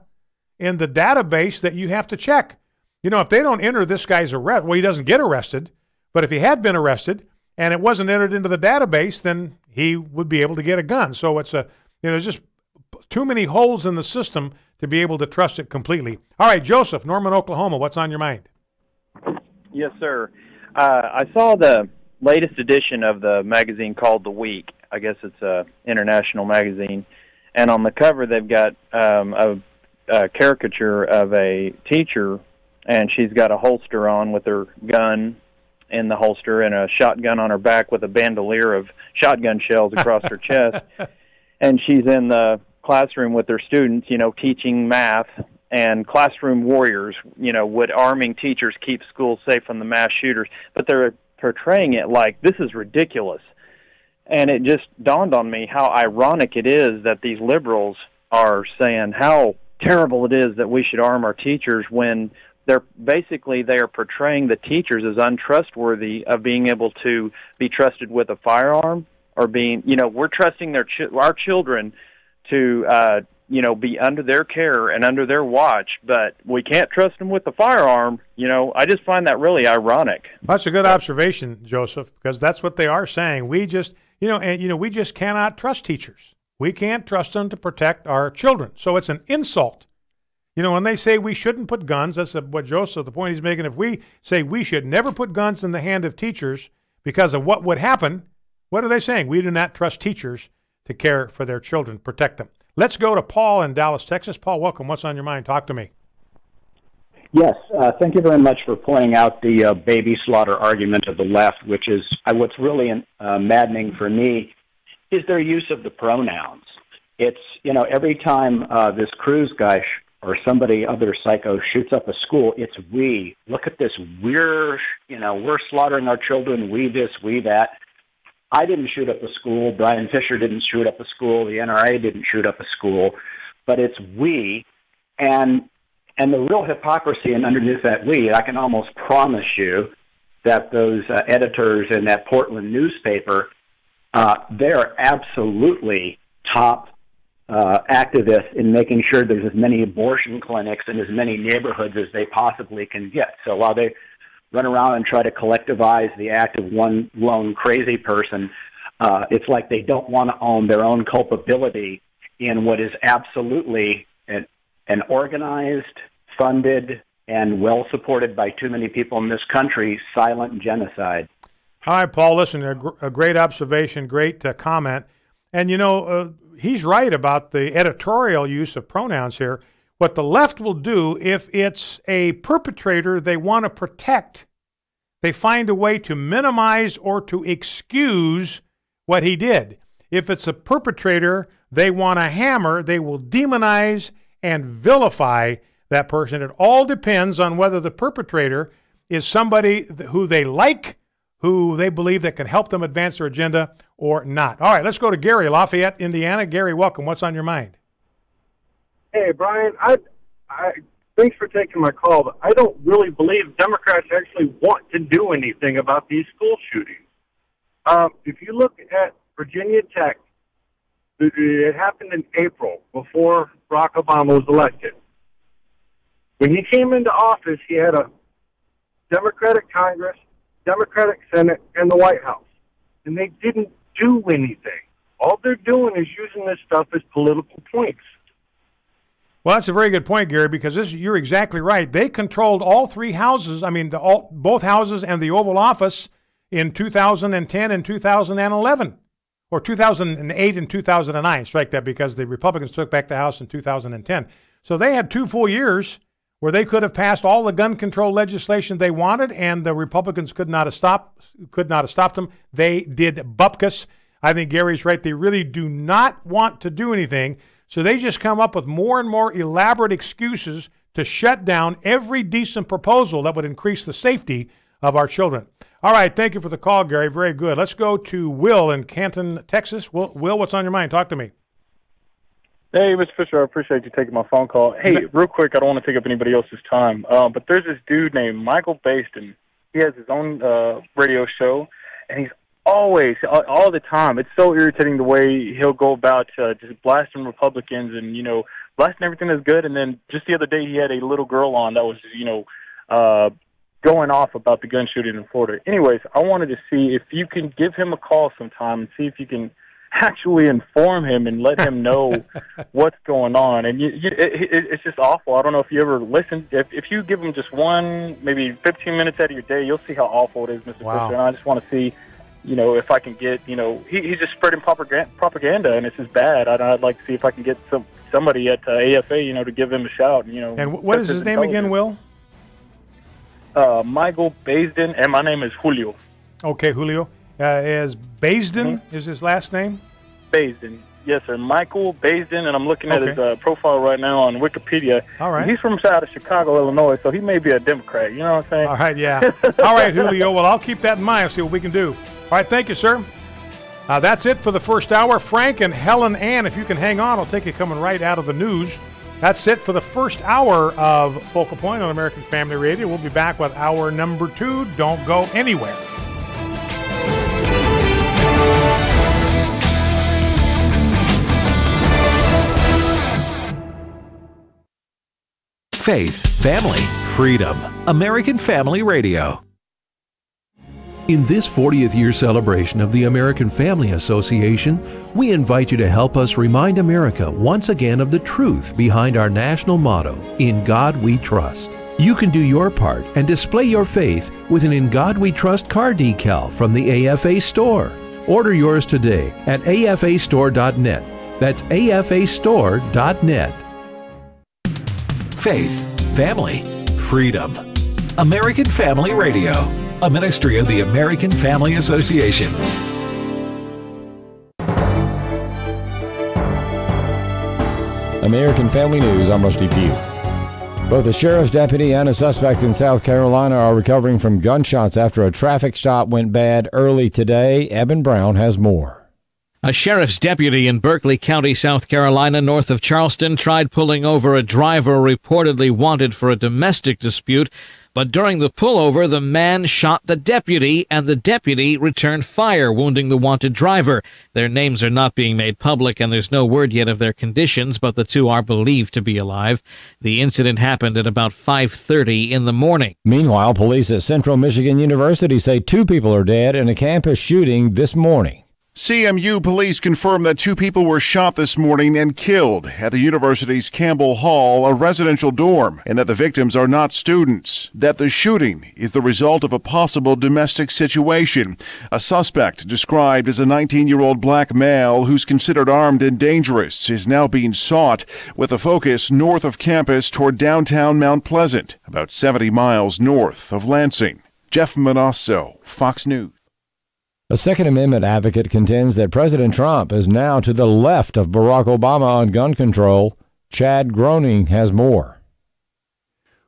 in the database that you have to check. You know, if they don't enter this guy's arrest, well, he doesn't get arrested. But if he had been arrested and it wasn't entered into the database, then he would be able to get a gun. So it's there's just too many holes in the system to be able to trust it completely. All right, Joseph, Norman, Oklahoma, what's on your mind? Yes, sir. I saw the latest edition of the magazine called The Week. I guess it's a international magazine. And on the cover, they've got a caricature of a teacher, and she's got a holster on with her gun in the holster and a shotgun on her back with a bandolier of shotgun shells across her chest. And she's in the classroom with her students, you know, teaching math. And classroom warriors, you know, would arming teachers keep schools safe from the mass shooters? But they're portraying it like this is ridiculous. And it just dawned on me how ironic it is that these liberals are saying how terrible it is that we should arm our teachers, when they are portraying the teachers as untrustworthy of being able to be trusted with a firearm, or being, you know, we're trusting our children to be under their care and under their watch, but we can't trust them with a firearm. I just find that really ironic. That's a good observation, Joseph, because that's what they are saying. We just, we just cannot trust teachers. We can't trust them to protect our children. So it's an insult. When they say we shouldn't put guns, that's what Joseph, the point he's making. If we say we should never put guns in the hand of teachers because of what would happen, what are they saying? We do not trust teachers to care for their children, protect them. Let's go to Paul in Dallas, Texas. Paul, welcome. What's on your mind? Talk to me. Yes, thank you very much for pointing out the baby slaughter argument of the left, which is what's really maddening for me is their use of the pronouns. It's, every time this Cruz guy or somebody, other psycho, shoots up a school, it's we. Look at this. We're slaughtering our children. We this, we that. I didn't shoot up a school. Brian Fisher didn't shoot up a school. The NRA didn't shoot up a school. But it's we. And the real hypocrisy and underneath that we, I can almost promise you that those editors in that Portland newspaper, they're absolutely top activists in making sure there's as many abortion clinics in as many neighborhoods as they possibly can get. So while they run around and try to collectivize the act of one lone crazy person, it's like they don't want to own their own culpability in what is absolutely an organized, funded, and well-supported by too many people in this country, silent genocide. All right, Paul, listen, a great observation, great comment. And, he's right about the editorial use of pronouns here. What the left will do, if it's a perpetrator they want to protect, they find a way to minimize or to excuse what he did. If it's a perpetrator they want to hammer, they will demonize and vilify that person. It all depends on whether the perpetrator is somebody who they like, who they believe that can help them advance their agenda or not. All right, let's go to Gary, Lafayette, Indiana. Gary, welcome. What's on your mind? Hey, Brian, I thanks for taking my call, but I don't really believe Democrats actually want to do anything about these school shootings. If you look at Virginia Tech, it happened in April before Barack Obama was elected. When he came into office, he had a Democratic Congress, Democratic Senate, and the White House. And they didn't do anything. All they're doing is using this stuff as political points. Well, that's a very good point, Gary, because you're exactly right. They controlled all three houses, both houses and the Oval Office in 2010 and 2011, or 2008 and 2009. Strike that, because the Republicans took back the House in 2010. So they had 2 full years where they could have passed all the gun control legislation they wanted, and the Republicans could not have stopped them. They did bupkis. I think Gary's right. They really do not want to do anything. So they just come up with more and more elaborate excuses to shut down every decent proposal that would increase the safety of our children. All right, thank you for the call, Gary. Very good. Let's go to Will in Canton, Texas. Will, what's on your mind? Talk to me. Hey, Mr. Fisher, I appreciate you taking my phone call. Hey, real quick, I don't want to take up anybody else's time, but there's this dude named Michael Baston. He has his own radio show, and he's always, all the time, it's so irritating the way he'll go about just blasting Republicans and, blasting everything that's good. And then just the other day he had a little girl on that was, going off about the gun shooting in Florida. Anyways, I wanted to see if you can give him a call sometime and see if you can actually inform him and let him know what's going on. And it's just awful. I don't know if you ever listen. If you give him just maybe 15 minutes out of your day, you'll see how awful it is, Mr. Wow. Fisher. And I just want to see, if I can get, he's just spreading propaganda, and it's just bad. I'd like to see if I can get somebody at AFA, to give him a shout. And what is his name again, Will? Michael Basden, and my name is Julio. Okay, Julio. Is Basden is his last name? Basden. Yes, sir. Michael Basden, and I'm looking at his profile right now on Wikipedia. All right. And he's from out of Chicago, Illinois, so he may be a Democrat. You know what I'm saying? All right, yeah. All right, Julio. Well, I'll keep that in mind. See what we can do. All right, thank you, sir. That's it for the first hour. Frank and Helen Ann, if you can hang on, I'll take you coming right out of the news. That's it for the first hour of Focal Point on American Family Radio. We'll be back with hour number 2. Don't go anywhere. Faith, family, freedom. American Family Radio. In this 40th year celebration of the American Family Association, we invite you to help us remind America once again of the truth behind our national motto, In God We Trust. You can do your part and display your faith with an In God We Trust car decal from the AFA store. Order yours today at afastore.net. That's afastore.net. Faith, family, freedom. American Family Radio, a ministry of the American Family Association. American Family News, I'm Rusty Pugh. Both a sheriff's deputy and a suspect in South Carolina are recovering from gunshots after a traffic stop went bad early today. Eben Brown has more. A sheriff's deputy in Berkeley County, South Carolina, north of Charleston, tried pulling over a driver reportedly wanted for a domestic dispute, but during the pullover, the man shot the deputy, and the deputy returned fire, wounding the wanted driver. Their names are not being made public, and there's no word yet of their conditions, but the two are believed to be alive. The incident happened at about 5:30 in the morning. Meanwhile, police at Central Michigan University say 2 people are dead in a campus shooting this morning. CMU police confirm that 2 people were shot this morning and killed at the university's Campbell Hall, a residential dorm, and that the victims are not students. That the shooting is the result of a possible domestic situation. A suspect, described as a 19-year-old black male who's considered armed and dangerous, is now being sought, with a focus north of campus toward downtown Mount Pleasant, about 70 miles north of Lansing. Jeff Manasso, Fox News. A Second Amendment advocate contends that President Trump is now to the left of Barack Obama on gun control. Chad Groening has more.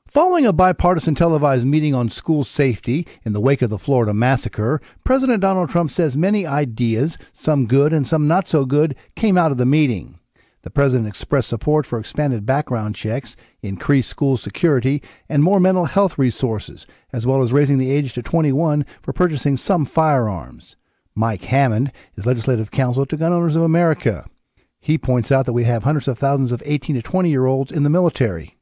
Following a bipartisan televised meeting on school safety in the wake of the Florida massacre, President Donald Trump says many ideas, some good and some not so good, came out of the meeting. The president expressed support for expanded background checks, increased school security, and more mental health resources, as well as raising the age to 21 for purchasing some firearms. Mike Hammond is legislative counsel to Gun Owners of America. He points out that we have hundreds of thousands of 18 to 20-year-olds in the military.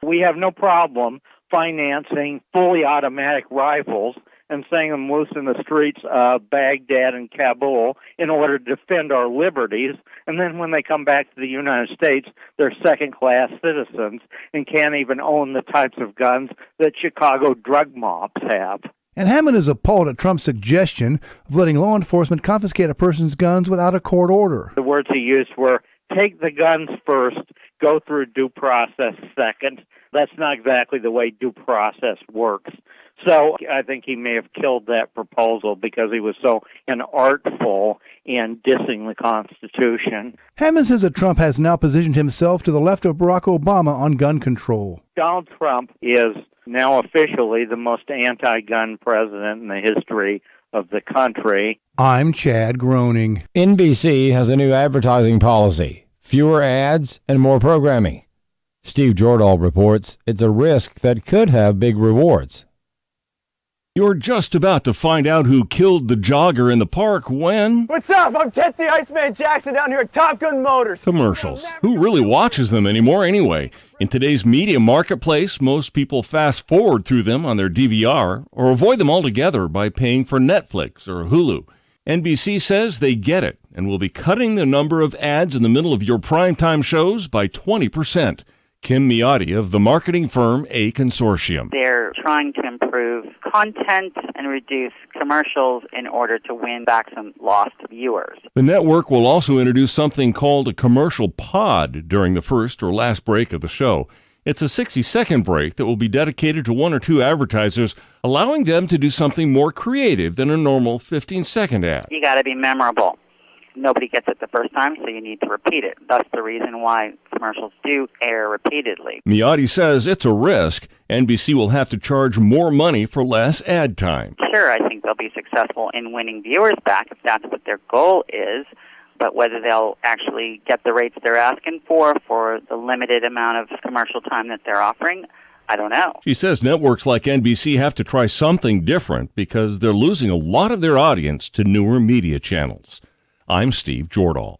We have no problem financing fully automatic rifles and setting them loose in the streets of Baghdad and Kabul in order to defend our liberties. And then when they come back to the United States, they're second-class citizens and can't even own the types of guns that Chicago drug mobs have. And Hammond is appalled at Trump's suggestion of letting law enforcement confiscate a person's guns without a court order. The words he used were, take the guns first, go through due process second. That's not exactly the way due process works. So I think he may have killed that proposal because he was so inartful in dissing the Constitution. Hammond says that Trump has now positioned himself to the left of Barack Obama on gun control. Donald Trump is now officially the most anti-gun president in the history of the country. I'm Chad Groening. NBC has a new advertising policy. Fewer ads and more programming. Steve Jordahl reports it's a risk that could have big rewards. You're just about to find out who killed the jogger in the park when... What's up? I'm Ted the Iceman Jackson down here at Top Gun Motors. Commercials. Who really watches them anymore anyway? In today's media marketplace, most people fast forward through them on their DVR or avoid them altogether by paying for Netflix or Hulu. NBC says they get it and will be cutting the number of ads in the middle of your primetime shows by 20%. Kim Miotti of the marketing firm A Consortium. They're trying to improve content and reduce commercials in order to win back some lost viewers. The network will also introduce something called a commercial pod during the first or last break of the show. It's a 60-second break that will be dedicated to one or two advertisers, allowing them to do something more creative than a normal 15-second ad. You got to be memorable. Nobody gets it the first time, so you need to repeat it. That's the reason why commercials do air repeatedly. Miotti says it's a risk. NBC will have to charge more money for less ad time. Sure, I think they'll be successful in winning viewers back if that's what their goal is, but whether they'll actually get the rates they're asking for the limited amount of commercial time that they're offering, I don't know. She says networks like NBC have to try something different because they're losing a lot of their audience to newer media channels. I'm Steve Jordahl.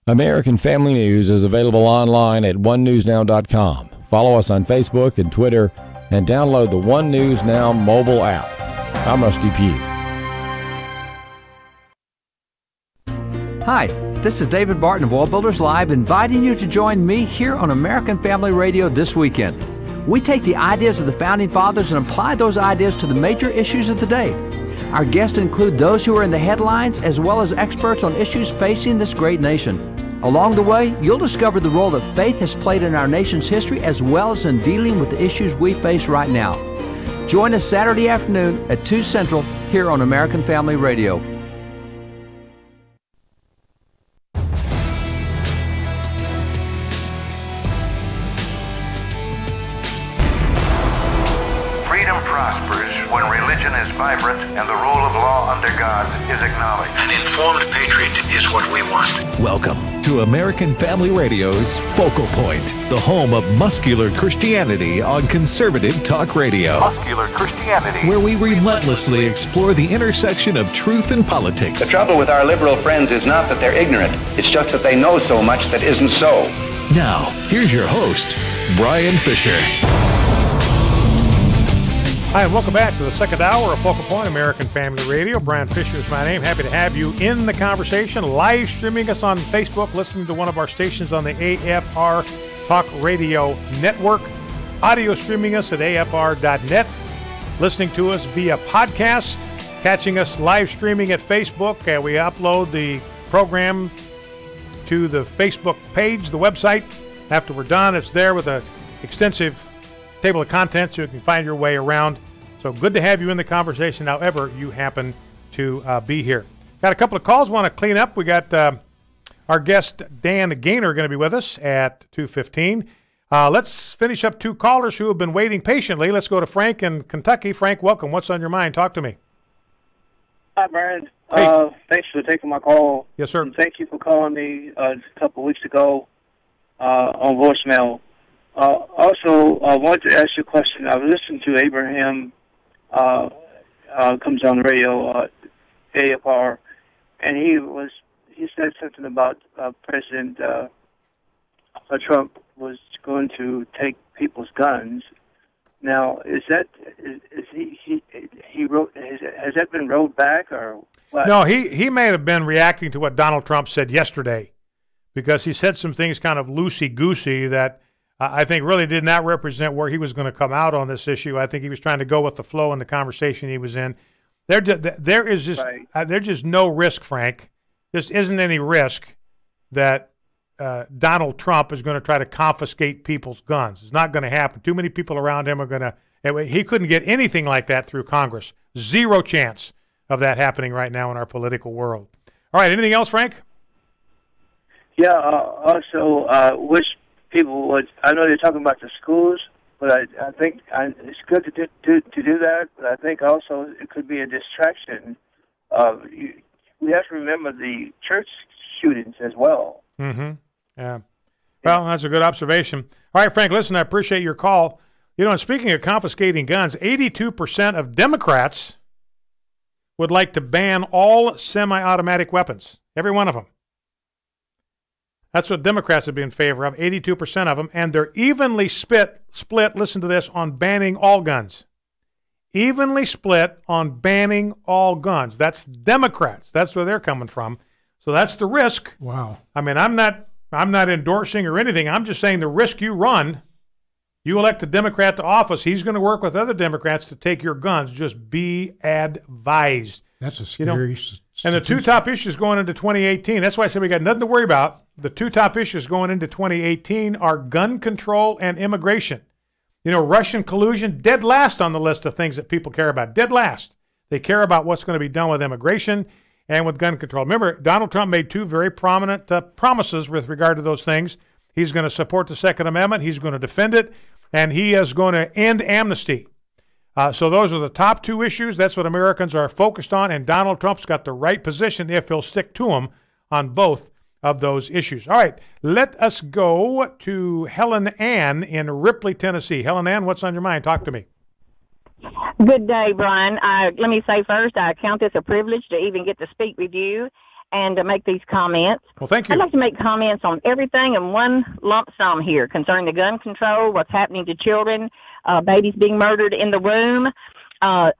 American Family News is available online at onenewsnow.com. Follow us on Facebook and Twitter, and download the One News Now mobile app. I'm Rusty Pugh. Hi, this is David Barton of Wall Builders Live, inviting you to join me here on American Family Radio this weekend. We take the ideas of the Founding Fathers and apply those ideas to the major issues of the day. Our guests include those who are in the headlines, as well as experts on issues facing this great nation. Along the way, you'll discover the role that faith has played in our nation's history, as well as in dealing with the issues we face right now. Join us Saturday afternoon at 2 Central here on American Family Radio. Freedom prospers when religion is vibrant and the rule of law under God is acknowledged. An informed patriot is what we want. Welcome to American Family Radio's Focal Point, the home of muscular Christianity on conservative talk radio. Muscular Christianity. Where we relentlessly explore the intersection of truth and politics. The trouble with our liberal friends is not that they're ignorant. It's just that they know so much that isn't so. Now, here's your host, Brian Fisher. Hi, and welcome back to the second hour of Focal Point, American Family Radio. Brian Fisher is my name. Happy to have you in the conversation, live streaming us on Facebook, listening to one of our stations on the AFR Talk Radio Network, audio streaming us at afr.net, listening to us via podcast, catching us live streaming at Facebook. We upload the program to the Facebook page, the website. After we're done, it's there with an extensive table of contents so you can find your way around. So good to have you in the conversation, however you happen to be here. Got a couple of calls want to clean up. We got our guest, Dan Gainor, going to be with us at 2:15. Let's finish up two callers who have been waiting patiently. Let's go to Frank in Kentucky. Frank, welcome. What's on your mind? Talk to me. Hi, Brian. Hey. Thanks for taking my call. Yes, sir. And thank you for calling me a couple of weeks ago on voicemail. Also, I wanted to ask you a question. I was listening to Abraham, comes on the radio, AFR, and he said something about President Trump was going to take people's guns. Now, has that been rolled back or what? No, he may have been reacting to what Donald Trump said yesterday, because he said some things kind of loosey-goosey that I think really did not represent where he was going to come out on this issue. I think he was trying to go with the flow in the conversation he was in. There's just no risk, Frank. There isn't any risk that Donald Trump is going to try to confiscate people's guns. It's not going to happen. Too many people around him are going to. He couldn't get anything like that through Congress. Zero chance of that happening right now in our political world. All right. Anything else, Frank? Yeah. Also, which people would. I know they're talking about the schools, but I think it's good to do that. But I think also it could be a distraction. We have to remember the church shootings as well. Mm-hmm. Yeah. Well, that's a good observation. All right, Frank, listen, I appreciate your call. You know, and speaking of confiscating guns, 82% of Democrats would like to ban all semi-automatic weapons, every one of them. That's what Democrats would be in favor of, 82% of them, and they're evenly split, listen to this, on banning all guns. Evenly split on banning all guns. That's Democrats. That's where they're coming from. So that's the risk. Wow. I mean, I'm not endorsing or anything. I'm just saying the risk you run, you elect a Democrat to office, he's going to work with other Democrats to take your guns. Just be advised. That's a scary And the two top issues going into 2018, that's why I said we got nothing to worry about. The two top issues going into 2018 are gun control and immigration. You know, Russian collusion, dead last on the list of things that people care about. Dead last. They care about what's going to be done with immigration and with gun control. Remember, Donald Trump made two very prominent promises with regard to those things. He's going to support the Second Amendment. He's going to defend it. And he is going to end amnesty. So those are the top two issues. That's what Americans are focused on. And Donald Trump's got the right position if he'll stick to them on both of those issues. All right, let us go to Helen Ann in Ripley, Tennessee. Helen Ann, what's on your mind? Talk to me. Good day, Brian. Let me say first, I count this a privilege to even get to speak with you. and make these comments. Well, thank you. I'd like to make comments on everything in one lump sum here concerning the gun control, what's happening to children, babies being murdered in the womb.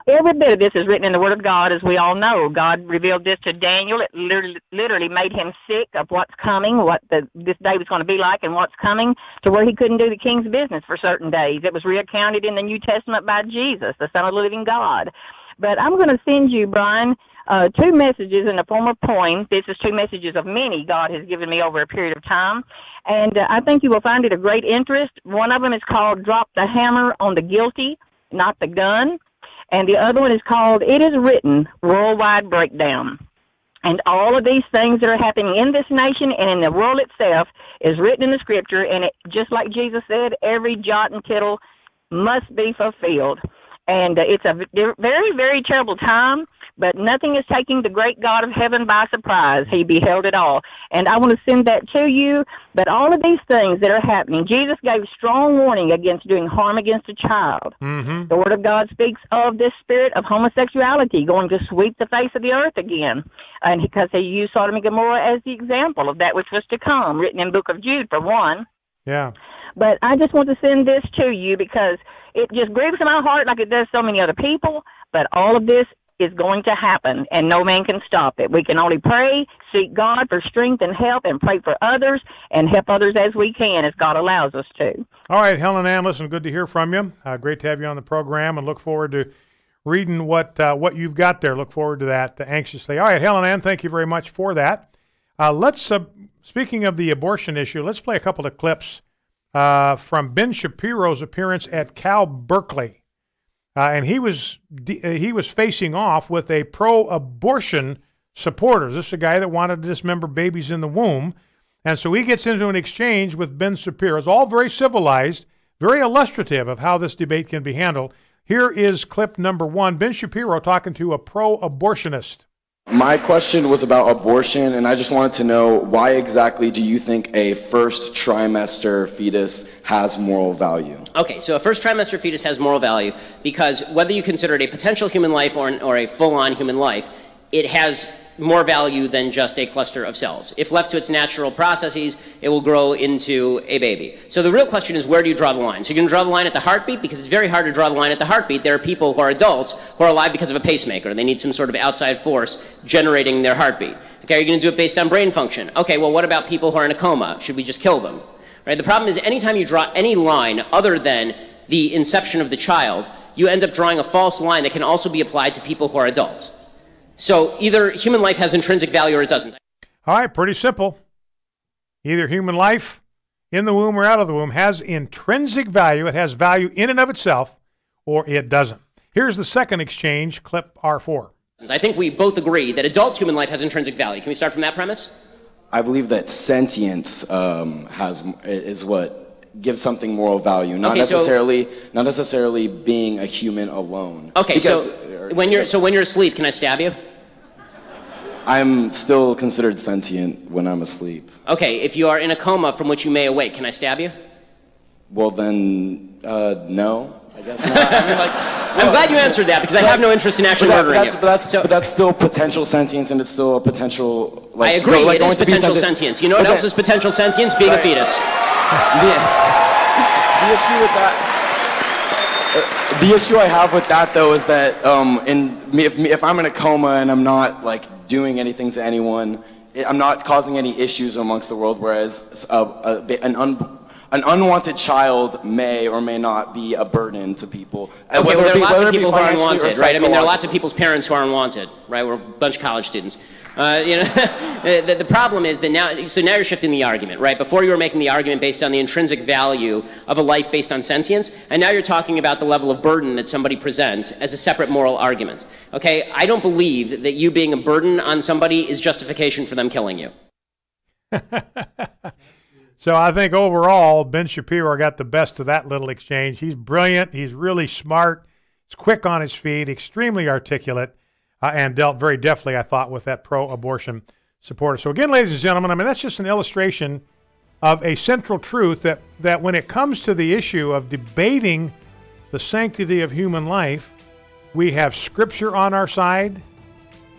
Every bit of this is written in the Word of God, as we all know. God revealed this to Daniel. It literally made him sick of what's coming, what this day was going to be like and what's coming, to where he couldn't do the king's business for certain days. It was recounted in the New Testament by Jesus, the Son of the living God. But I'm going to send you, Brian, 2 messages in the form of poems. This is 2 messages of many God has given me over a period of time. And I think you will find it of great interest. One of them is called Drop the Hammer on the Guilty, Not the Gun. And the other one is called It Is Written, Worldwide Breakdown. And all of these things that are happening in this nation and in the world itself is written in the Scripture. And it, just like Jesus said, every jot and tittle must be fulfilled. And it's a very, very terrible time, but nothing is taking the great God of heaven by surprise. He beheld it all. And I want to send that to you. But all of these things that are happening, Jesus gave strong warning against doing harm against a child. Mm-hmm. The Word of God speaks of this spirit of homosexuality going to sweep the face of the earth again. And because he used Sodom and Gomorrah as the example of that which was to come, written in the book of Jude, for one. Yeah. But I just want to send this to you because it just grieves my heart like it does so many other people. But all of this is going to happen, and no man can stop it. We can only pray, seek God for strength and help, and pray for others, and help others as we can, as God allows us to. All right, Helen Ann, listen, good to hear from you. Great to have you on the program, and look forward to reading what you've got there. Look forward to that anxiously. All right, Helen Ann, thank you very much for that. Let's, speaking of the abortion issue, let's play a couple of clips from Ben Shapiro's appearance at Cal Berkeley. And he was facing off with a pro-abortion supporter. This is a guy that wanted to dismember babies in the womb. And so he gets into an exchange with Ben Shapiro. It's all very civilized, very illustrative of how this debate can be handled. Here is clip number 1, Ben Shapiro talking to a pro-abortionist. My question was about abortion, and I just wanted to know, why exactly do you think a first trimester fetus has moral value? Okay, so a first trimester fetus has moral value because whether you consider it a potential human life or a full-on human life, it has more value than just a cluster of cells. If left to its natural processes, it will grow into a baby. So the real question is, where do you draw the line? So you're going to draw the line at the heartbeat, because it's very hard to draw the line at the heartbeat. There are people who are adults who are alive because of a pacemaker. They need some sort of outside force generating their heartbeat. Okay, are you going to do it based on brain function? Okay, well, what about people who are in a coma? Should we just kill them? Right? The problem is, anytime you draw any line other than the inception of the child, you end up drawing a false line that can also be applied to people who are adults. So either human life has intrinsic value or it doesn't. All right, pretty simple. Either human life in the womb or out of the womb has intrinsic value. It has value in and of itself, or it doesn't. Here's the second exchange, clip R4. I think we both agree that adult human life has intrinsic value. Can we start from that premise? I believe that sentience is what gives something moral value, not necessarily being a human alone. Okay, because, so when you're asleep, can I stab you? I'm still considered sentient when I'm asleep. Okay, if you are in a coma from which you may awake, can I stab you? Well then, no, I guess not. I mean, I'm glad you answered that, because I have no interest in actually murdering you. But that's still potential sentience, and it's still a potential. I agree, it is potential sentience. You know what else is potential sentience? Being a fetus. The issue with that. The issue I have with that, though, is that if I'm in a coma and I'm not doing anything to anyone, I'm not causing any issues amongst the world. Whereas an unwanted child may or may not be a burden to people. Okay, well, there are lots of people who are unwanted, right? I mean, there are lots of people's parents who are unwanted, right? We're a bunch of college students. The problem is that now you're shifting the argument, right? Before you were making the argument based on the intrinsic value of a life based on sentience, and now you're talking about the level of burden that somebody presents as a separate moral argument. Okay, I don't believe that you being a burden on somebody is justification for them killing you. So I think overall, Ben Shapiro got the best of that little exchange. He's brilliant. He's really smart. He's quick on his feet, extremely articulate, and dealt very deftly, I thought, with that pro-abortion supporter. So again, ladies and gentlemen, I mean, that's just an illustration of a central truth that when it comes to the issue of debating the sanctity of human life, we have Scripture on our side,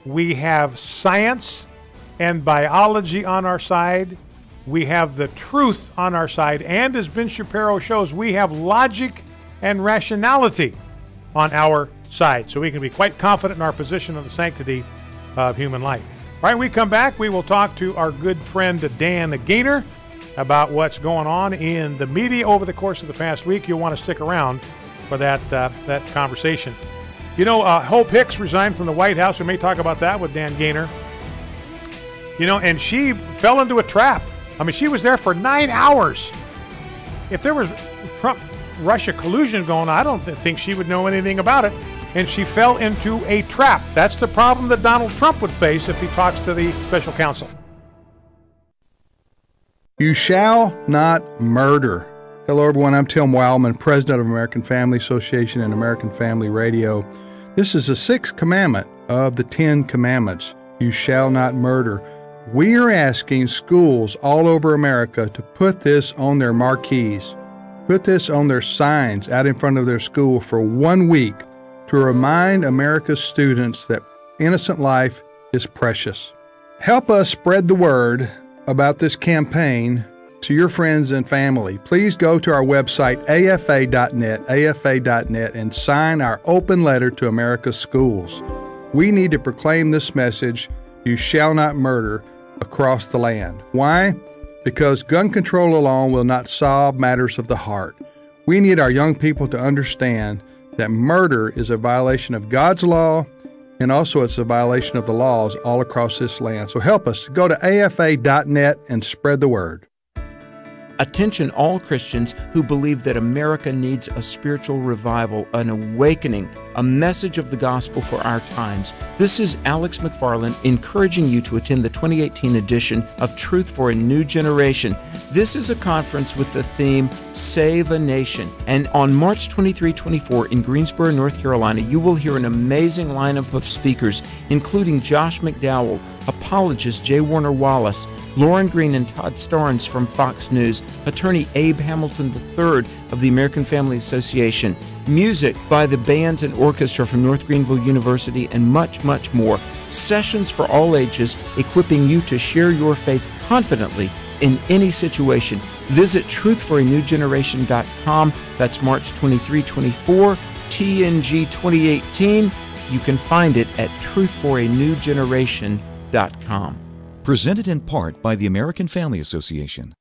we have science, and biology on our side. We have the truth on our side. And as Vince Shapiro shows, we have logic and rationality on our side. So we can be quite confident in our position on the sanctity of human life. All right, when we come back, we will talk to our good friend Dan Gainor about what's going on in the media over the course of the past week. You'll want to stick around for that conversation. You know, Hope Hicks resigned from the White House. We may talk about that with Dan Gainor. You know, and she fell into a trap. I mean, she was there for 9 hours. If there was Trump-Russia collusion going on, I don't think she would know anything about it. And she fell into a trap. That's the problem that Donald Trump would face if he talks to the special counsel. You shall not murder. Hello, everyone. I'm Tim Wildman, president of American Family Association and American Family Radio. This is the 6th commandment of the 10 commandments. You shall not murder. We are asking schools all over America to put this on their marquees, put this on their signs out in front of their school for 1 week to remind America's students that innocent life is precious. Help us spread the word about this campaign to your friends and family. Please go to our website, afa.net, and sign our open letter to America's schools. We need to proclaim this message, you shall not murder, across the land. Why? Because gun control alone will not solve matters of the heart. We need our young people to understand that murder is a violation of God's law, and also it's a violation of the laws all across this land. So help us. Go to afa.net and spread the word. Attention all Christians who believe that America needs a spiritual revival, an awakening, a message of the gospel for our times. This is Alex McFarland encouraging you to attend the 2018 edition of Truth for a New Generation. This is a conference with the theme, Save a Nation. And on March 23-24 in Greensboro, North Carolina, you will hear an amazing lineup of speakers, including Josh McDowell, apologist J. Warner Wallace, Lauren Green and Todd Starnes from Fox News, attorney Abe Hamilton III of the American Family Association, music by the bands and orchestra from North Greenville University, and much, much more. Sessions for all ages, equipping you to share your faith confidently in any situation. Visit truthforanewgeneration.com. That's March 23-24, TNG 2018. You can find it at truthforanewgeneration.com. Presented in part by the American Family Association.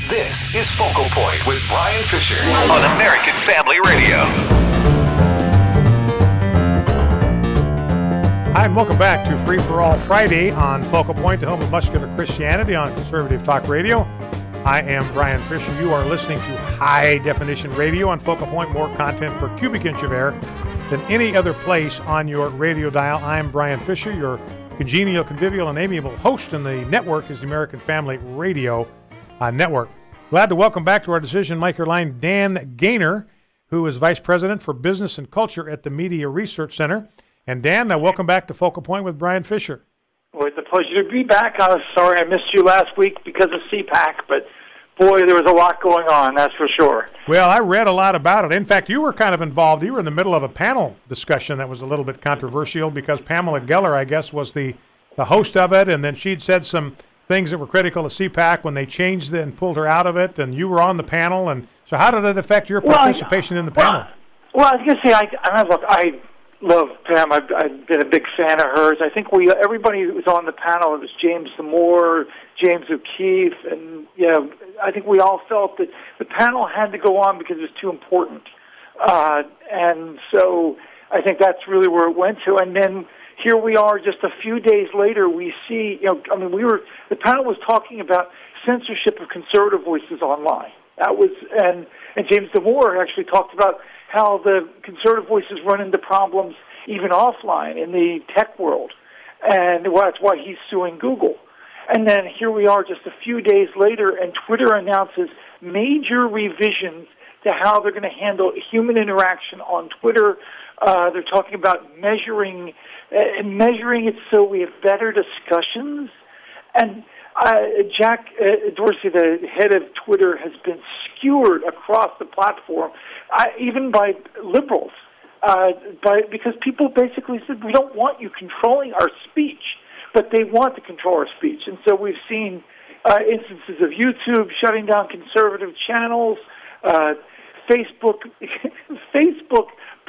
This is Focal Point with Brian Fisher on American Family Radio. Hi, and welcome back to Free for All Friday on Focal Point, the home of muscular Christianity on Conservative Talk Radio. I am Brian Fisher. You are listening to high definition radio on Focal Point, more content per cubic inch of air than any other place on your radio dial. I'm Brian Fisher, your congenial, convivial, and amiable host, and the network is the American Family Radio Network. Glad to welcome back to our decision maker line Dan Gainor, who is Vice President for Business and Culture at the Media Research Center. And Dan, welcome back to Focal Point with Brian Fisher. Well, it's a pleasure to be back. I was sorry I missed you last week because of CPAC, but boy, there was a lot going on, that's for sure. Well, I read a lot about it. In fact, you were kind of involved. You were in the middle of a panel discussion that was a little bit controversial because Pamela Geller, I guess, was the host of it, and then she'd said some things that were critical of CPAC when they changed it and pulled her out of it, and you were on the panel. And so how did it affect your participation in the panel? Well, I was going to say, I love Pam. I've been a big fan of hers. I think everybody who was on the panel, it was James Damore, James O'Keefe, and I think we all felt that the panel had to go on because it was too important. And so I think that's really where it went to. And then here we are just a few days later, we see, the panel was talking about censorship of conservative voices online. That was, and James Damore actually talked about how the conservative voices run into problems even offline in the tech world. And that's why he's suing Google. And then here we are just a few days later, and Twitter announces major revisions to how they're going to handle human interaction on Twitter. They're talking about measuring it so we have better discussions. And Jack Dorsey, the head of Twitter, has been skewered across the platform, even by liberals, because people basically said, we don't want you controlling our speech. but they want to control our speech. And so we've seen instances of YouTube shutting down conservative channels. Facebook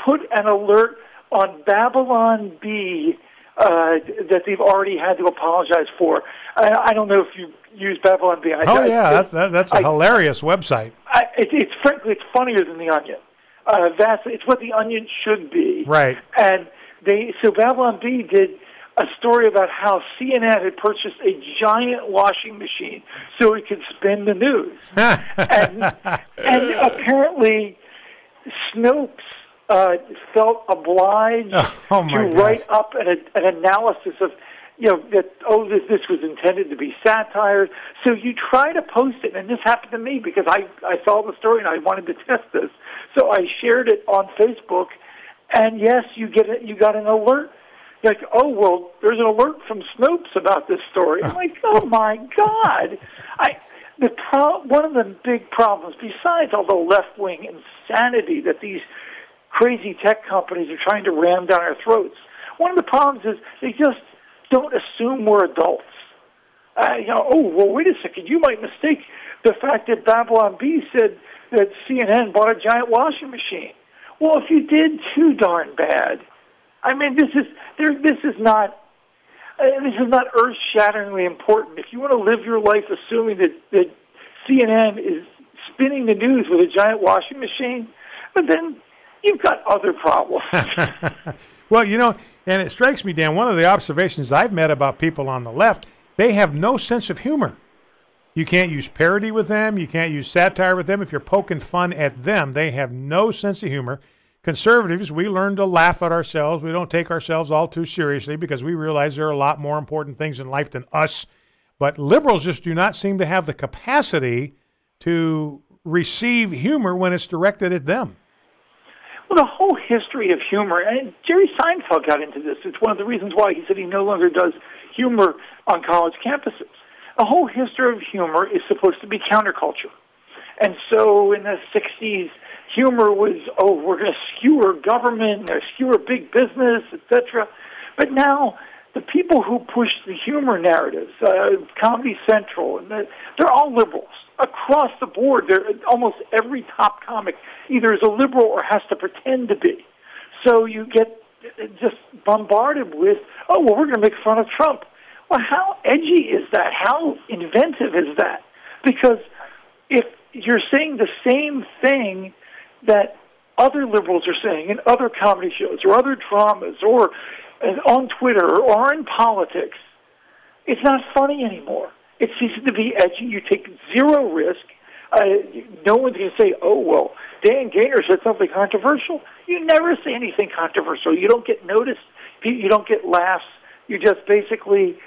put an alert on Babylon Bee that they've already had to apologize for. I don't know if you use Babylon Bee. That's a hilarious website. It's frankly, it's funnier than The Onion. It's what The Onion should be. Right. And so Babylon Bee did a story about how CNN had purchased a giant washing machine so it could spin the news. and apparently Snopes felt obliged to write up an analysis of, that, this was intended to be satire. So you try to post it, and this happened to me because I saw the story and I wanted to test this. So I shared it on Facebook, and yes, you got an alert. Like, there's an alert from Snopes about this story. I'm like, oh my God! One of the big problems, besides all the left-wing insanity that these crazy tech companies are trying to ram down our throats, one of the problems is they just don't assume we're adults. Wait a second, you might mistake the fact that Babylon Bee said that CNN bought a giant washing machine. Well, if you did, too darn bad. I mean, this is not earth-shatteringly important. If you want to live your life assuming that CNN is spinning the news with a giant washing machine, but then you've got other problems. Well, and it strikes me, Dan, one of the observations I've met about people on the left, they have no sense of humor. You can't use parody with them. You can't use satire with them. If you're poking fun at them, they have no sense of humor. Conservatives, we learn to laugh at ourselves. We don't take ourselves all too seriously because we realize there are a lot more important things in life than us. But liberals just do not seem to have the capacity to receive humor when it's directed at them. Well, the whole history of humor, and Jerry Seinfeld got into this. It's one of the reasons why he said he no longer does humor on college campuses. The whole history of humor is supposed to be counterculture. And so in the 60s, humor was, we're going to skewer government, or skewer big business, etc. But now, the people who push the humor narratives, Comedy Central, and they're all liberals. Across the board, almost every top comic either is a liberal or has to pretend to be. So you get just bombarded with, we're going to make fun of Trump. Well, how edgy is that? How inventive is that? Because if you're saying the same thing that other liberals are saying in other comedy shows or other dramas or on Twitter or in politics, it's not funny anymore. It ceases to be edgy. You take zero risk. No one's going to say, Dan Gainor said something controversial. You never say anything controversial. You don't get noticed. You don't get laughs. You just basically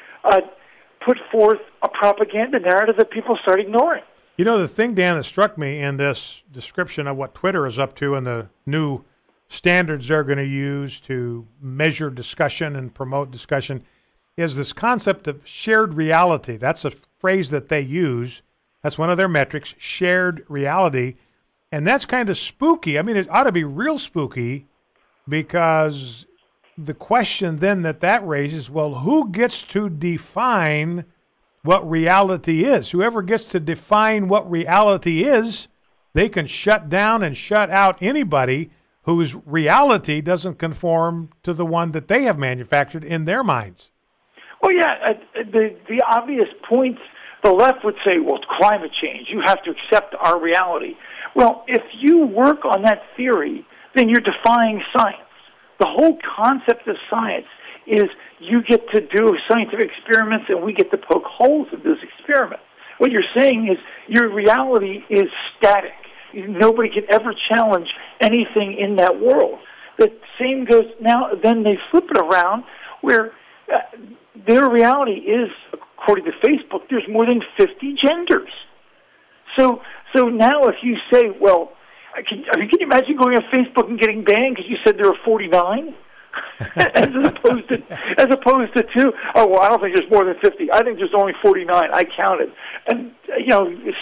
put forth a propaganda narrative that people start ignoring. The thing, Dan, that struck me in this description of what Twitter is up to and the new standards they're going to use to measure discussion and promote discussion is this concept of shared reality. That's a phrase that they use. That's one of their metrics, shared reality. And that's kind of spooky. I mean, it ought to be real spooky because the question then that raises, well, who gets to define what reality is? Whoever gets to define what reality is, they can shut down and shut out anybody whose reality doesn't conform to the one that they have manufactured in their minds. Well, yeah, the obvious points, the left would say, well, it's climate change. You have to accept our reality. Well, if you work on that theory, then you're defying science. The whole concept of science is you get to do scientific experiments and we get to poke holes in those experiments. What you're saying is your reality is static. Nobody can ever challenge anything in that world. The same goes now, then they flip it around where their reality is, according to Facebook, there's more than 50 genders. So now if you say, well, can you imagine going on Facebook and getting banned because you said there were 49? as opposed to 2. I don't think there's more than 50. I think there's only 49. I counted. And,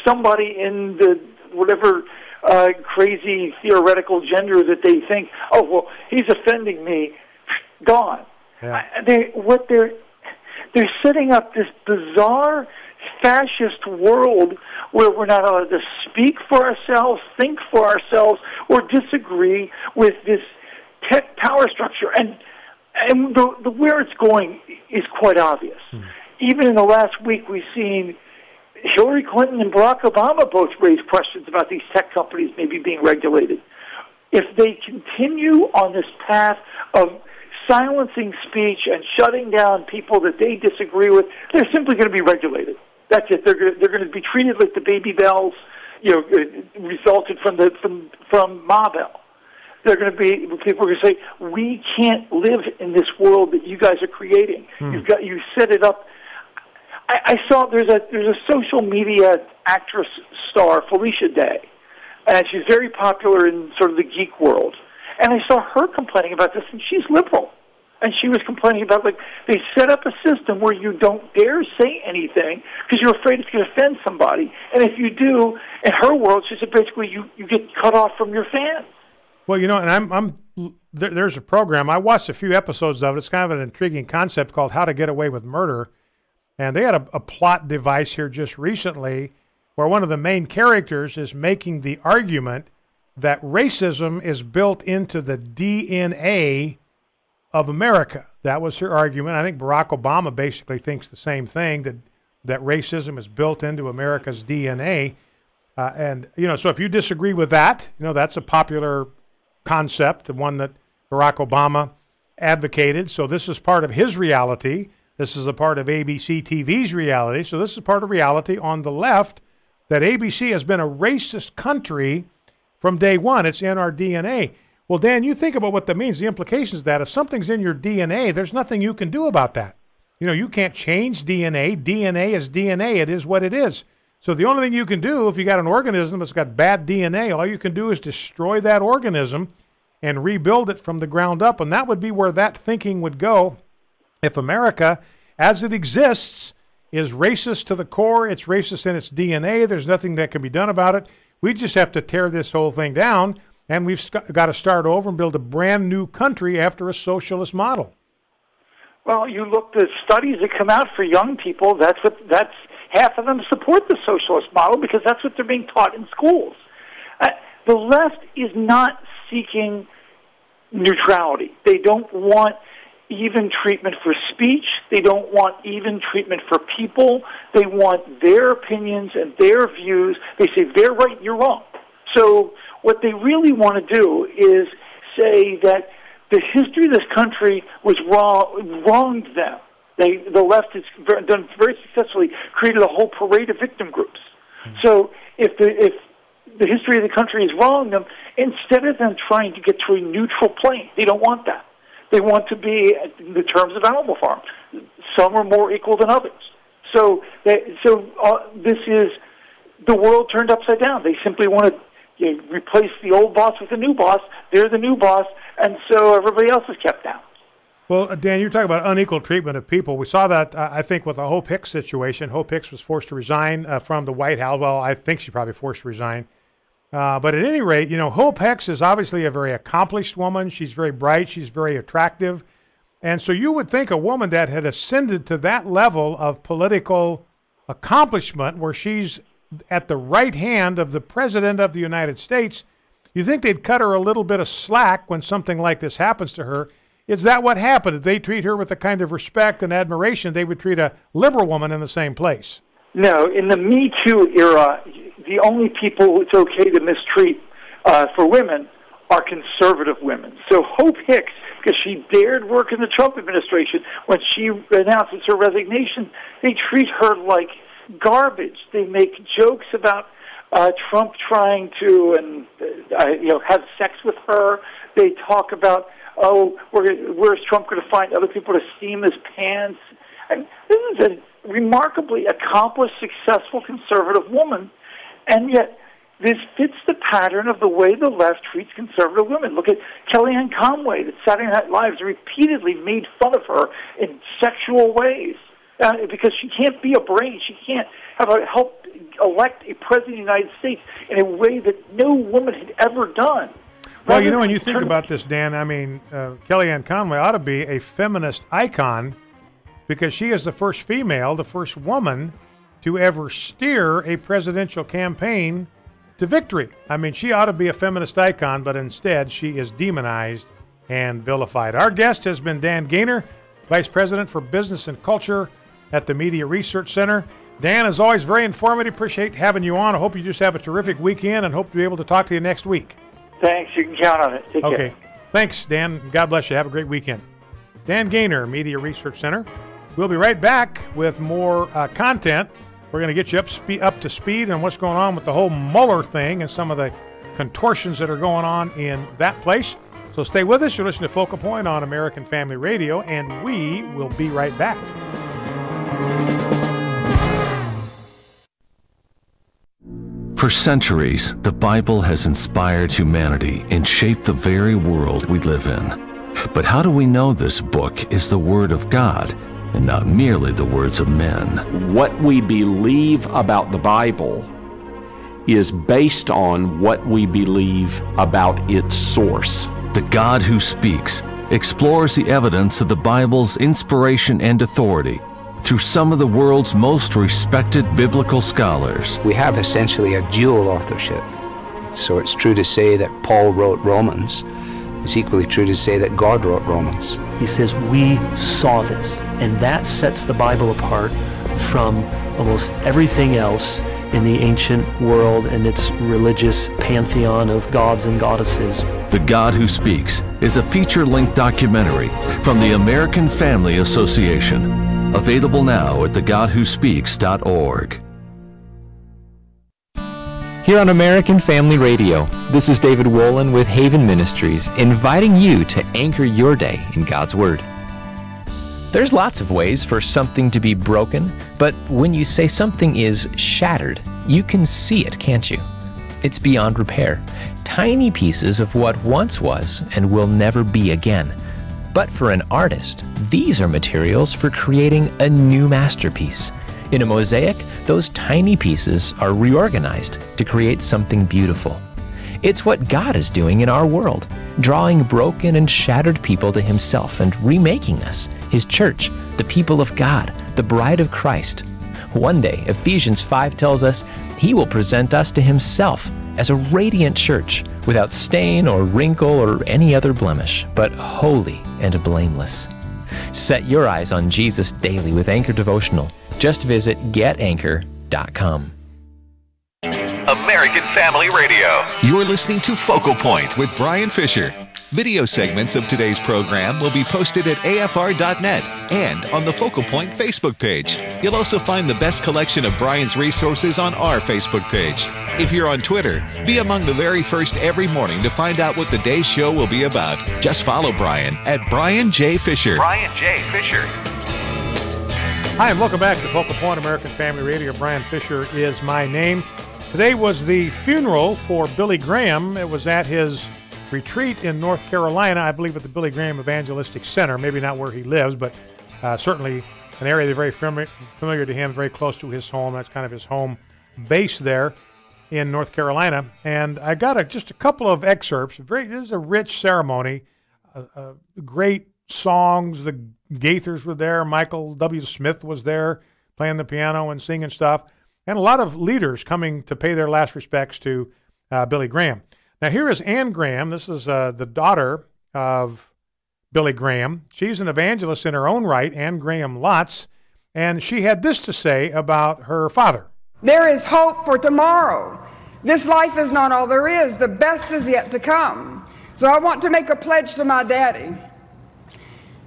somebody in the whatever crazy theoretical gender that they think, he's offending me, gone. Yeah. They're setting up this bizarre fascist world where we're not allowed to speak for ourselves, think for ourselves, or disagree with this tech power structure. And the where it's going is quite obvious. Even in the last week, we've seen Hillary Clinton and Barack Obama both raise questions about these tech companies maybe being regulated. If they continue on this path of silencing speech and shutting down people that they disagree with, they're simply going to be regulated. That's it. They're going to be treated like the baby bells, resulted from Ma Bell. They're going to be, people are going to say, we can't live in this world that you guys are creating. You set it up. I saw there's a social media actress star, Felicia Day, and she's very popular in sort of the geek world. And I saw her complaining about this, and she's liberal. And she was complaining about, like, they set up a system where you don't dare say anything because you're afraid it's going to offend somebody. And if you do, in her world, she said basically you get cut off from your fans. Well, and there's a program. I watched a few episodes of it. It's kind of an intriguing concept called How to Get Away with Murder. And they had a plot device here just recently where one of the main characters is making the argument that racism is built into the DNA of America. That was her argument. I think Barack Obama basically thinks the same thing, that racism is built into America's DNA. So if you disagree with that, that's a popular concept, the one that Barack Obama advocated. So this is part of his reality. This is a part of ABC TV's reality. So this is part of reality on the left, that ABC has been a racist country from day one. It's in our DNA. Well, Dan, you think about what that means, the implications of that. If something's in your DNA, there's nothing you can do about that. You can't change DNA. DNA is DNA. It is what it is. So the only thing you can do, if you got an organism that's got bad DNA, all you can do is destroy that organism and rebuild it from the ground up. And that would be where that thinking would go if America, as it exists, is racist to the core. It's racist in its DNA. There's nothing that can be done about it. We just have to tear this whole thing down. And we've got to start over and build a brand new country after a socialist model. Well, you look the studies that come out for young people. That's half of them support the socialist model because that's what they're being taught in schools. The left is not seeking neutrality. They don't want even treatment for speech. They don't want even treatment for people. They want their opinions and their views. They say they're right, you're wrong. So what they really want to do is say that the history of this country was wronged them. The left has done very successfully, created a whole parade of victim groups. So if the history of the country has wronged them, instead of them trying to get to a neutral plane, they don't want that. They want to be, in the terms of Animal Farm, some are more equal than others. So this is the world turned upside down. They simply want to replace the old boss with the new boss. They're the new boss, and so everybody else is kept down. Well, Dan, you're talking about unequal treatment of people. We saw that, I think, with the Hope Hicks situation. Hope Hicks was forced to resign from the White House. Well, I think she probably forced to resign. But at any rate, Hope Hicks is obviously a very accomplished woman. She's very bright. She's very attractive. And so you would think a woman that had ascended to that level of political accomplishment where she's at the right hand of the President of the United States, you think they'd cut her a little bit of slack when something like this happens to her. Is that what happened? Did they treat her with the kind of respect and admiration they would treat a liberal woman in the same place? No. In the Me Too era, the only people it's okay to mistreat for women are conservative women. So Hope Hicks, because she dared work in the Trump administration, when she announces her resignation, they treat her like garbage. They make jokes about Trump trying to have sex with her. They talk about, where's Trump going to find other people to steam his pants? And this is a remarkably accomplished, successful conservative woman, and yet this fits the pattern of the way the left treats conservative women. Look at Kellyanne Conway, that Saturday Night Live repeatedly made fun of her in sexual ways. Because she can't be a brain. She can't help elect a president of the United States in a way that no woman had ever done. Well, when you think about this, Dan, I mean, Kellyanne Conway ought to be a feminist icon because she is the first female, the first woman to ever steer a presidential campaign to victory. I mean, she ought to be a feminist icon, but instead she is demonized and vilified. Our guest has been Dan Gainor, Vice President for Business and Culture at the Media Research Center. Dan, as always, very informative. Appreciate having you on. I hope you just have a terrific weekend and hope to be able to talk to you next week. Thanks. You can count on it. Take care. Okay. Thanks, Dan. God bless you. Have a great weekend. Dan Gainor, Media Research Center. We'll be right back with more content. We're going to get you up to speed on what's going on with the whole Mueller thing and some of the contortions that are going on in that place. So stay with us. You're listening to Focal Point on American Family Radio, and we will be right back. For centuries, the Bible has inspired humanity and shaped the very world we live in. But how do we know this book is the Word of God and not merely the words of men? What we believe about the Bible is based on what we believe about its source. The God Who Speaks explores the evidence of the Bible's inspiration and authority through some of the world's most respected biblical scholars. We have essentially a dual authorship. So it's true to say that Paul wrote Romans. It's equally true to say that God wrote Romans. He says, we saw this, and that sets the Bible apart from almost everything else in the ancient world and its religious pantheon of gods and goddesses. The God Who Speaks is a feature-length documentary from the American Family Association. Available now at thegodwhospeaks.org. Here on American Family Radio, this is David Wolin with Haven Ministries, inviting you to anchor your day in God's Word. There's lots of ways for something to be broken, but when you say something is shattered, you can see it, can't you? It's beyond repair. Tiny pieces of what once was and will never be again. But for an artist, these are materials for creating a new masterpiece. In a mosaic, those tiny pieces are reorganized to create something beautiful. It's what God is doing in our world, drawing broken and shattered people to Himself and remaking us, His church, the people of God, the bride of Christ. One day, Ephesians 5 tells us He will present us to Himself as a radiant church, without stain or wrinkle or any other blemish, but holy and blameless. Set your eyes on Jesus daily with Anchor Devotional. Just visit getanchor.com. American Family Radio. You're listening to Focal Point with Brian Fisher. Video segments of today's program will be posted at afr.net and on the Focal Point Facebook page. You'll also find the best collection of Brian's resources on our Facebook page. If you're on Twitter, be among the very first every morning to find out what the day's show will be about. Just follow Brian at Brian J. Fisher. Brian J. Fisher. Hi, and welcome back to Focal Point American Family Radio. Brian Fisher is my name. Today was the funeral for Billy Graham. It was at his retreat in North Carolina, I believe at the Billy Graham Evangelistic Center. Maybe not where he lives, but certainly an area that's very familiar to him, very close to his home. That's kind of his home base there in North Carolina. And I got just a couple of excerpts. This is a rich ceremony, great songs. The Gaithers were there. Michael W. Smith was there playing the piano and singing stuff. And a lot of leaders coming to pay their last respects to Billy Graham. Now, here is Ann Graham. This is the daughter of Billy Graham. She's an evangelist in her own right, Ann Graham Lotz, and she had this to say about her father. There is hope for tomorrow. This life is not all there is. The best is yet to come. So I want to make a pledge to my daddy.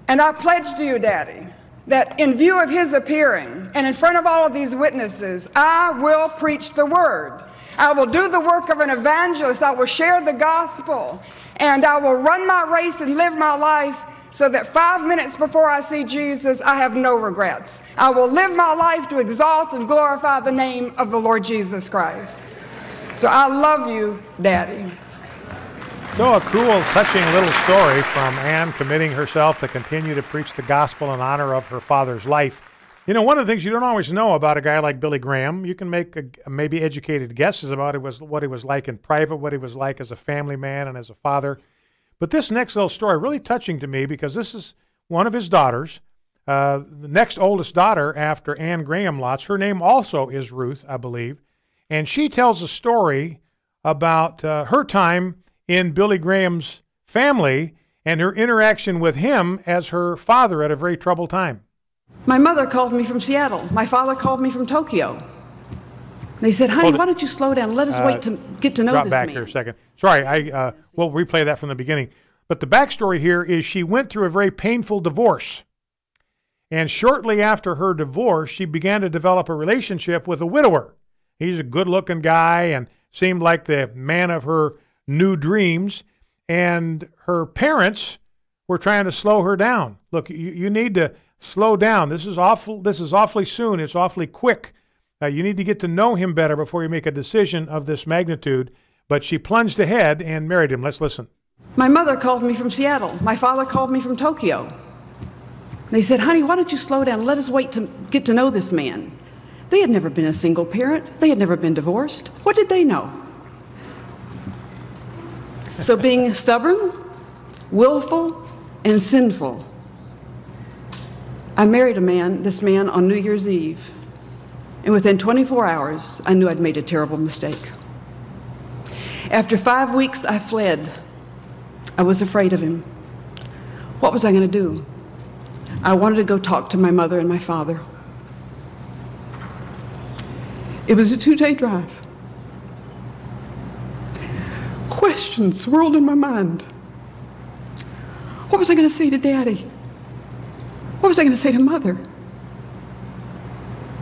And I pledge to you, Daddy, that in view of his appearing and in front of all of these witnesses, I will preach the word. I will do the work of an evangelist. I will share the gospel. And I will run my race and live my life so that 5 minutes before I see Jesus, I have no regrets. I will live my life to exalt and glorify the name of the Lord Jesus Christ. So I love you, Daddy. So a cool, touching little story from Ann committing herself to continue to preach the gospel in honor of her father's life. You know, one of the things you don't always know about a guy like Billy Graham, you can make maybe educated guesses about what he was like in private, what he was like as a family man and as a father. But this next little story really touching to me because this is one of his daughters the next oldest daughter after Anne Graham Lotz. Her name also is Ruth, I believe. And she tells a story about her time in Billy Graham's family and her interaction with him as her father at a very troubled time. My mother called me from Seattle. My father called me from Tokyo. They said, honey, why don't you slow down? Let us wait to get to know this man. Drop back here a second. Sorry, we'll replay that from the beginning. But the backstory here is she went through a very painful divorce. And shortly after her divorce, she began to develop a relationship with a widower. He's a good-looking guy and seemed like the man of her new dreams. And her parents were trying to slow her down. Look, you need to slow down. This is awfully soon. It's awfully quick. You need to get to know him better before you make a decision of this magnitude. But she plunged ahead and married him. Let's listen. My mother called me from Seattle. My father called me from Tokyo. They said, honey, why don't you slow down? Let us wait to get to know this man. They had never been a single parent. They had never been divorced. What did they know? So being stubborn, willful, and sinful, I married this man on New Year's Eve. And within 24 hours, I knew I'd made a terrible mistake. After 5 weeks, I fled. I was afraid of him. What was I going to do? I wanted to go talk to my mother and my father. It was a 2-day drive. Questions swirled in my mind. What was I going to say to Daddy? What was I going to say to Mother?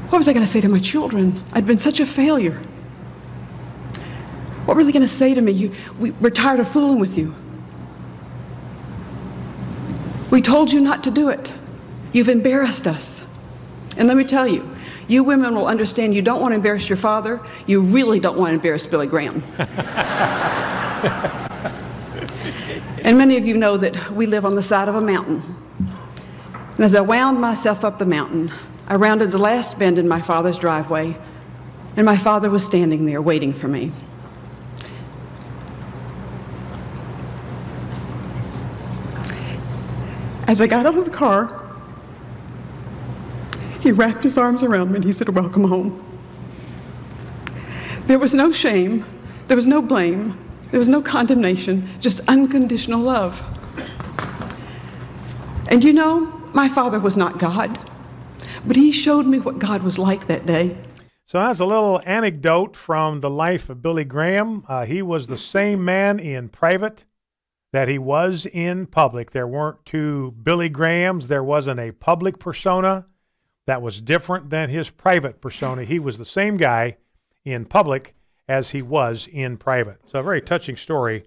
What was I going to say to my children? I'd been such a failure. What were they going to say to me? We're tired of fooling with you. We told you not to do it. You've embarrassed us. And let me tell you, you women will understand you don't want to embarrass your father. You really don't want to embarrass Billy Graham. And many of you know that we live on the side of a mountain. And as I wound myself up the mountain, I rounded the last bend in my father's driveway, and my father was standing there waiting for me. As I got out of the car, he wrapped his arms around me and he said, welcome home. There was no shame, there was no blame, there was no condemnation, just unconditional love. And you know, my father was not God, but he showed me what God was like that day. So that's a little anecdote from the life of Billy Graham. He was the same man in private that he was in public. There weren't two Billy Grahams. There wasn't a public persona that was different than his private persona. He was the same guy in public as he was in private. So a very touching story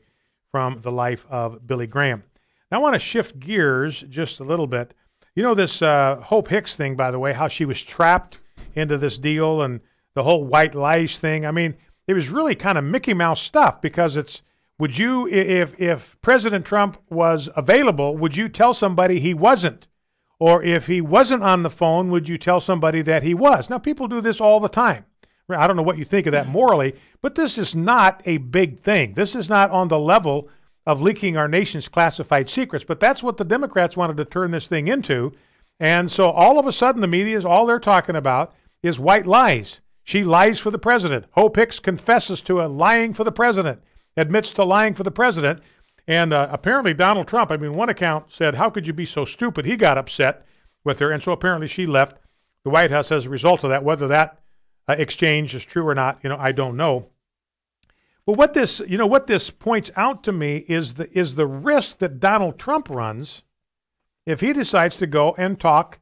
from the life of Billy Graham. Now I want to shift gears just a little bit. You know this Hope Hicks thing, by the way, how she was trapped into this deal and the whole white lies thing. I mean, it was really kind of Mickey Mouse stuff because it's, would you, if President Trump was available, would you tell somebody he wasn't? Or if he wasn't on the phone, would you tell somebody that he was? Now, people do this all the time. I don't know what you think of that morally, but this is not a big thing. This is not on the level of leaking our nation's classified secrets, but that's what the Democrats wanted to turn this thing into. And so all of a sudden the media is all they're talking about is white lies. She lies for the president. Hope Hicks confesses to lying for the president, admits to lying for the president. And apparently Donald Trump, I mean, one account said, how could you be so stupid? He got upset with her. And so apparently she left the White House as a result of that. Whether that exchange is true or not, I don't know. But what this points out to me is the risk that Donald Trump runs if he decides to go and talk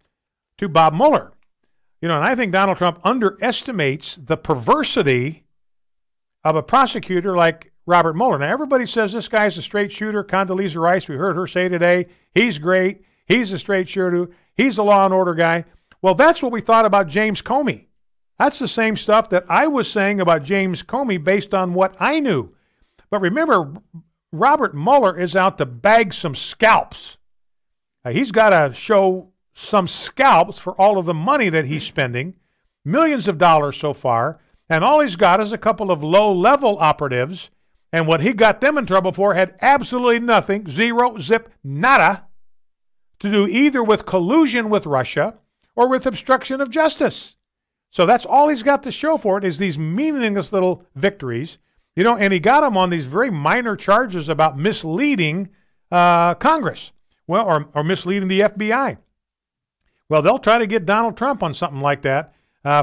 to Bob Mueller. And I think Donald Trump underestimates the perversity of a prosecutor like Robert Mueller. Now, everybody says this guy's a straight shooter. Condoleezza Rice, we heard her say today, he's great. He's a straight shooter. He's a law and order guy. Well, that's what we thought about James Comey. That's the same stuff that I was saying about James Comey based on what I knew. But remember, Robert Mueller is out to bag some scalps. He's got to show some scalps for all of the money that he's spending, millions of dollars so far, and all he's got is a couple of low-level operatives, and what he got them in trouble for had absolutely nothing, zero, zip, nada, to do either with collusion with Russia or with obstruction of justice. So that's all he's got to show for it is these meaningless little victories. You know, and he got him on these very minor charges about misleading Congress, well, or misleading the FBI. Well, they'll try to get Donald Trump on something like that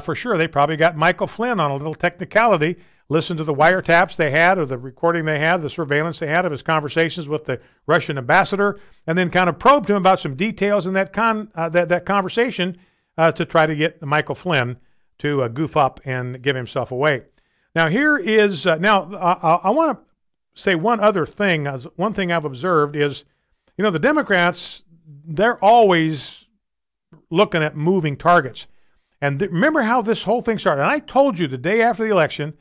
for sure. They probably got Michael Flynn on a little technicality. Listen to the wiretaps they had, or the recording they had, the surveillance they had of his conversations with the Russian ambassador, and then kind of probed him about some details in that that conversation to try to get Michael Flynn to goof up and give himself away. Now, here is, I want to say one other thing. One thing I've observed is, you know, the Democrats, they're always looking at moving targets. And remember how this whole thing started. And I told you the day after the election,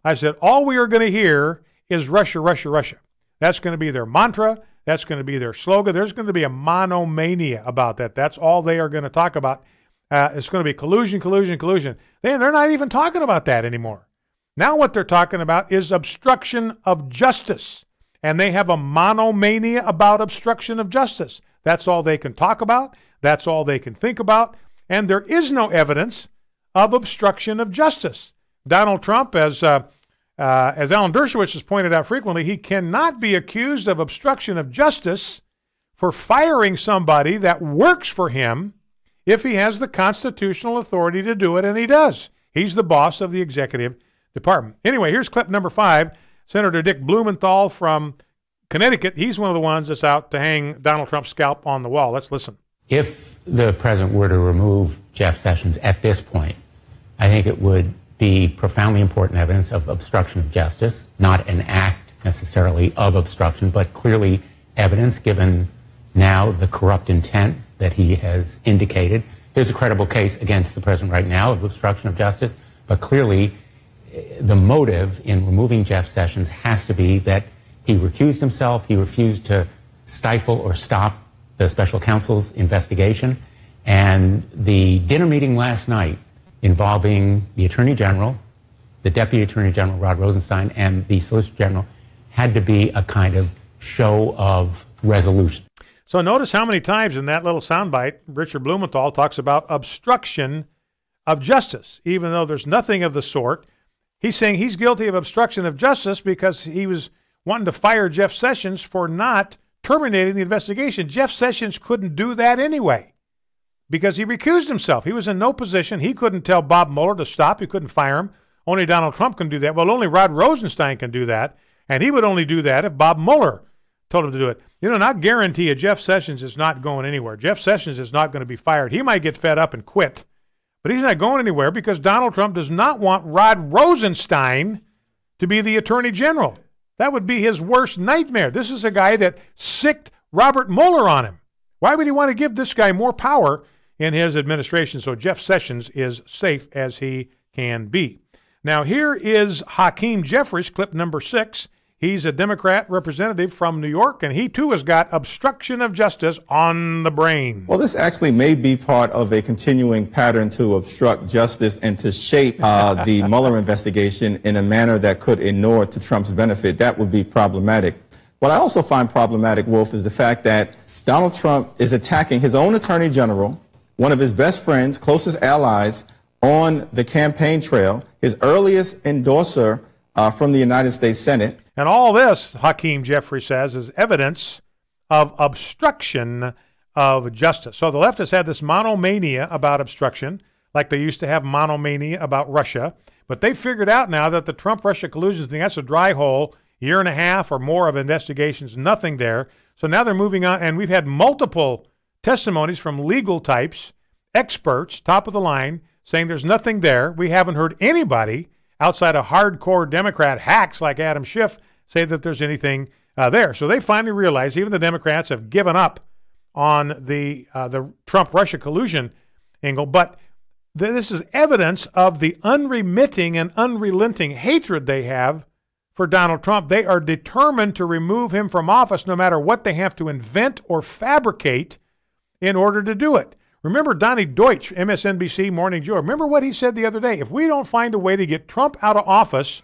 I said, all we are going to hear is Russia, Russia, Russia. That's going to be their mantra. That's going to be their slogan. There's going to be a monomania about that. That's all they are going to talk about. It's going to be collusion, collusion, collusion. They're not even talking about that anymore. Now what they're talking about is obstruction of justice. And they have a monomania about obstruction of justice. That's all they can talk about. That's all they can think about. And there is no evidence of obstruction of justice. Donald Trump, as Alan Dershowitz has pointed out frequently, he cannot be accused of obstruction of justice for firing somebody that works for him if he has the constitutional authority to do it, and he does. He's the boss of the executive department. Anyway, here's clip number 5. Senator Dick Blumenthal from Connecticut. He's one of the ones that's out to hang Donald Trump's scalp on the wall. Let's listen. If the president were to remove Jeff Sessions at this point, I think it would be profoundly important evidence of obstruction of justice, not an act necessarily of obstruction, but clearly evidence given now the corrupt intent that he has indicated. There's a credible case against the president right now of obstruction of justice, but clearly the motive in removing Jeff Sessions has to be that he recused himself, he refused to stifle or stop the special counsel's investigation, and the dinner meeting last night involving the Attorney General, the Deputy Attorney General, Rod Rosenstein, and the Solicitor General had to be a kind of show of resolution. So notice how many times in that little soundbite Richard Blumenthal talks about obstruction of justice, even though there's nothing of the sort. He's saying he's guilty of obstruction of justice because he was wanting to fire Jeff Sessions for not terminating the investigation. Jeff Sessions couldn't do that anyway because he recused himself. He was in no position. He couldn't tell Bob Mueller to stop. He couldn't fire him. Only Donald Trump can do that. Well, only Rod Rosenstein can do that, and he would only do that if Bob Mueller told him to do it. You know, and I guarantee you Jeff Sessions is not going anywhere. Jeff Sessions is not going to be fired. He might get fed up and quit, but he's not going anywhere because Donald Trump does not want Rod Rosenstein to be the Attorney General. That would be his worst nightmare. This is a guy that sicked Robert Mueller on him. Why would he want to give this guy more power in his administration? So Jeff Sessions is safe as he can be. Now here is Hakeem Jeffries, clip number 6. He's a Democrat representative from New York, and he too has got obstruction of justice on the brain. Well, this actually may be part of a continuing pattern to obstruct justice and to shape the Mueller investigation in a manner that could inure to Trump's benefit. That would be problematic. What I also find problematic, Wolf, is the fact that Donald Trump is attacking his own attorney general, one of his best friends, closest allies on the campaign trail, his earliest endorser from the United States Senate. And all this, Hakeem Jeffries says, is evidence of obstruction of justice. So the left has had this monomania about obstruction, like they used to have monomania about Russia. But they figured out now that the Trump-Russia collusion thing, that's a dry hole, year and a half or more of investigations, nothing there. So now they're moving on, and we've had multiple testimonies from legal types, experts, top of the line, saying there's nothing there. We haven't heard anybody outside of hardcore Democrat hacks like Adam Schiff say that there's anything there. So they finally realized, even the Democrats have given up on the Trump-Russia collusion angle. But this is evidence of the unremitting and unrelenting hatred they have for Donald Trump. They are determined to remove him from office no matter what they have to invent or fabricate in order to do it. Remember Donnie Deutsch, MSNBC Morning Joe. Remember what he said the other day. If we don't find a way to get Trump out of office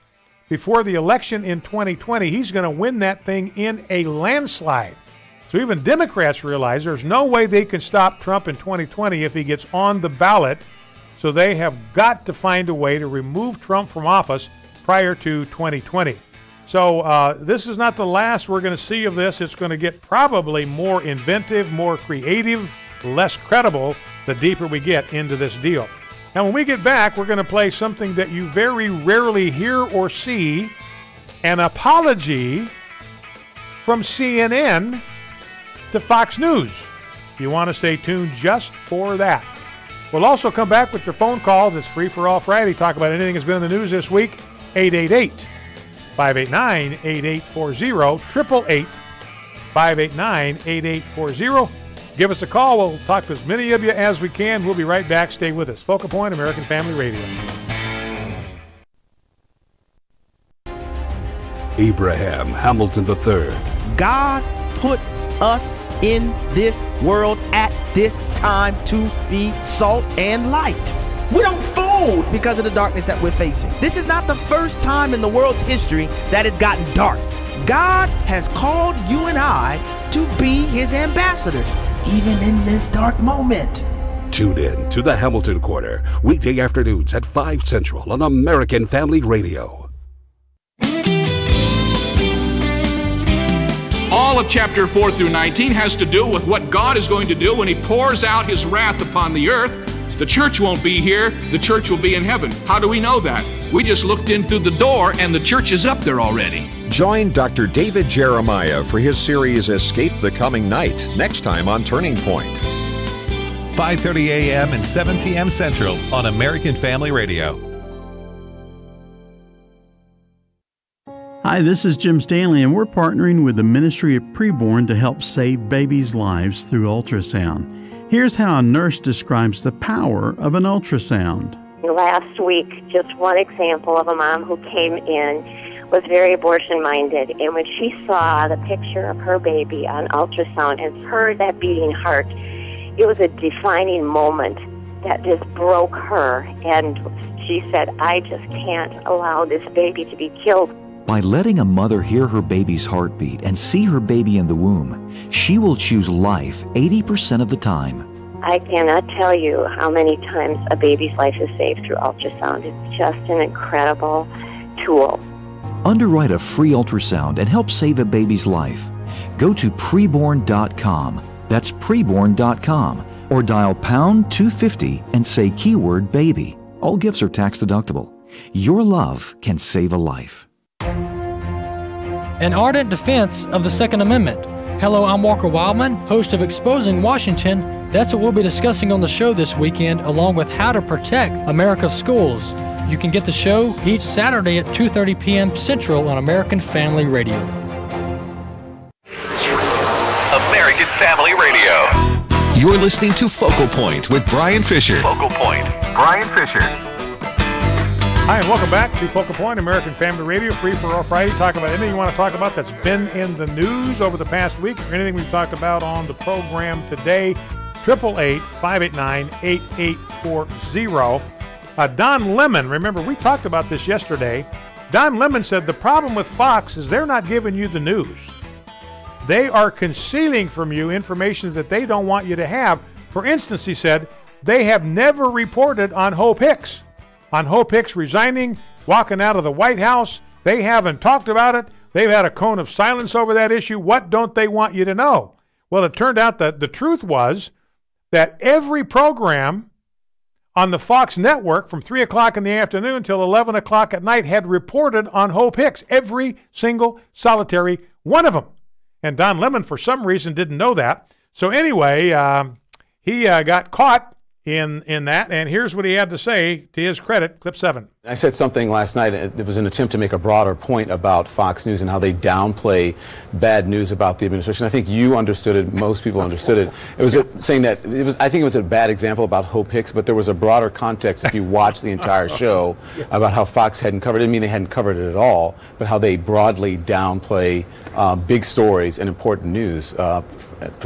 before the election in 2020, he's going to win that thing in a landslide. So even Democrats realize there's no way they can stop Trump in 2020 if he gets on the ballot. So they have got to find a way to remove Trump from office prior to 2020. So this is not the last we're going to see of this. It's going to get probably more inventive, more creative, less credible the deeper we get into this deal. Now, when we get back, we're going to play something that you very rarely hear or see, an apology from CNN to Fox News. You want to stay tuned just for that. We'll also come back with your phone calls. It's Free for All Friday. Talk about anything that's been in the news this week. 888-589-8840, 888-589-8840. Give us a call. We'll talk to as many of you as we can. We'll be right back. Stay with us. Focal Point, American Family Radio. Abraham Hamilton III. God put us in this world at this time to be salt and light. We don't fold because of the darkness that we're facing. This is not the first time in the world's history that it's gotten dark. God has called you and I to be his ambassadors, even in this dark moment. Tune in to the Hamilton Corner, weekday afternoons at 5 Central on American Family Radio. All of chapter 4 through 19 has to do with what God is going to do when he pours out his wrath upon the earth. The church won't be here. The church will be in heaven. How do we know that? We just looked in through the door and the church is up there already. Join Dr. David Jeremiah for his series Escape the Coming Night, next time on Turning Point. 5:30 a.m. and 7 p.m. Central on American Family Radio. Hi, this is Jim Stanley, and we're partnering with the Ministry of Preborn to help save babies' lives through ultrasound. Here's how a nurse describes the power of an ultrasound. Last week, just one example of a mom who came in was very abortion-minded, and when she saw the picture of her baby on ultrasound and heard that beating heart, it was a defining moment that just broke her, and she said, I just can't allow this baby to be killed. By letting a mother hear her baby's heartbeat and see her baby in the womb, she will choose life 80% of the time. I cannot tell you how many times a baby's life is saved through ultrasound. It's just an incredible tool. Underwrite a free ultrasound and help save a baby's life. Go to preborn.com. That's preborn.com. Or dial pound 250 and say keyword baby. All gifts are tax deductible. Your love can save a life. An ardent defense of the Second Amendment. Hello, I'm Walker Wildman, host of Exposing Washington. That's what we'll be discussing on the show this weekend, along with how to protect America's schools. You can get the show each Saturday at 2:30 p.m. Central on American Family Radio. American Family Radio. You're listening to Focal Point with Brian Fisher. Focal Point, Brian Fisher. Hi, and welcome back to Focal Point, American Family Radio, Free for All Friday. Talk about anything you want to talk about that's been in the news over the past week, or anything we've talked about on the program today. 888-589-8840. Don Lemon, remember, we talked about this yesterday. Don Lemon said the problem with Fox is they're not giving you the news. They are concealing from you information that they don't want you to have. For instance, he said, they have never reported on Hope Hicks. On Hope Hicks resigning, walking out of the White House. They haven't talked about it. They've had a cone of silence over that issue. What don't they want you to know? Well, it turned out that the truth was that every program on the Fox network from 3 o'clock in the afternoon till 11 o'clock at night had reported on Hope Hicks, every single solitary one of them. And Don Lemon, for some reason, didn't know that. So anyway, he got caught in that, and here's what he had to say to his credit, clip 7. I said something last night. It was an attempt to make a broader point about Fox News and how they downplay bad news about the administration. I think you understood it. Most people understood it. It was saying that I think it was a bad example about Hope Hicks, but there was a broader context if you watch the entire show about how Fox hadn't covered it. I mean, they hadn't covered it at all, but how they broadly downplay big stories and important news for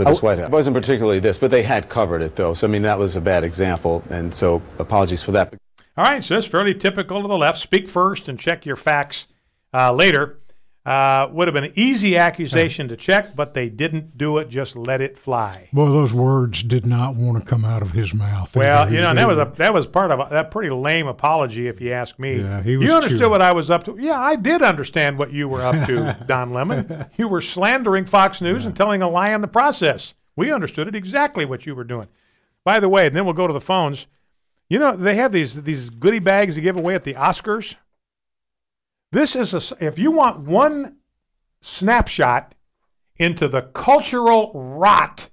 this White House. It wasn't particularly this, but they had covered it, though. So, I mean, that was a bad example, and so apologies for that. All right, so it's fairly typical of the left. Speak first and check your facts later. Would have been an easy accusation to check, but they didn't do it. Just let it fly. Well, those words did not want to come out of his mouth. Well, you know, and that was part of that pretty lame apology, if you ask me. Yeah, he was you understood chewing. what I was up to. Yeah, I did understand what you were up to, Don Lemon. You were slandering Fox News and telling a lie in the process. We understood it exactly what you were doing. By the way, and then we'll go to the phones. You know, they have these goodie bags to give away at the Oscars. This is if you want one snapshot into the cultural rot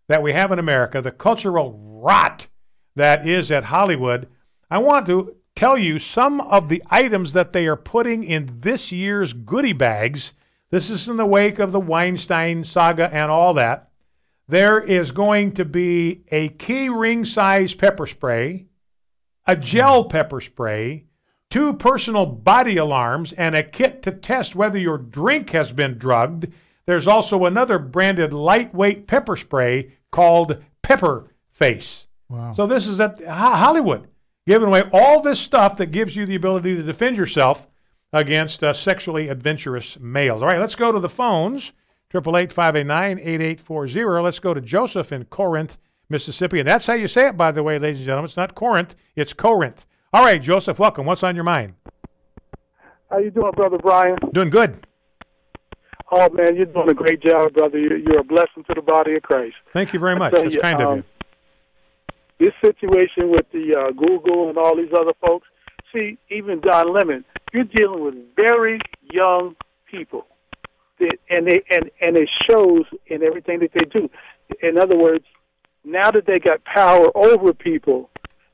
that we have in America, the cultural rot that is at Hollywood, I want to tell you some of the items that they are putting in this year's goodie bags. This is in the wake of the Weinstein saga and all that. There is going to be a key ring size pepper spray, a gel pepper spray, 2 personal body alarms, and a kit to test whether your drink has been drugged. There's also another branded lightweight pepper spray called Pepper Face. Wow. So this is at Hollywood, giving away all this stuff that gives you the ability to defend yourself against sexually adventurous males. All right, let's go to the phones, 888-589-8840. Let's go to Joseph in Corinth, Mississippi. And that's how you say it, by the way, ladies and gentlemen. It's not Corinth, it's Corinth. All right, Joseph, welcome. What's on your mind? How you doing, Brother Brian? Doing good. Oh, man, you're doing a great job, brother. You're a blessing to the body of Christ. Thank you very much. That's kind of you. This situation with the Google and all these other folks, see, even Don Lemon, you're dealing with very young people, and it shows in everything that they do. In other words, now that they got power over people,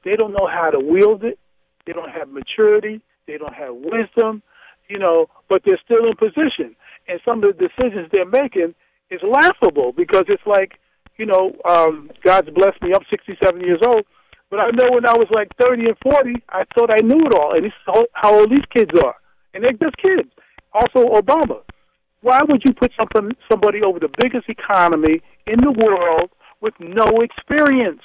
they don't know how to wield it. They don't have maturity. They don't have wisdom, you know, but they're still in position. And some of the decisions they're making is laughable because it's like, you know, God's blessed me. I'm 67 years old. But I know when I was like 30 and 40, I thought I knew it all. And this is how old these kids are. And they're just kids. Also, Obama. Why would you put somebody over the biggest economy in the world with no experience?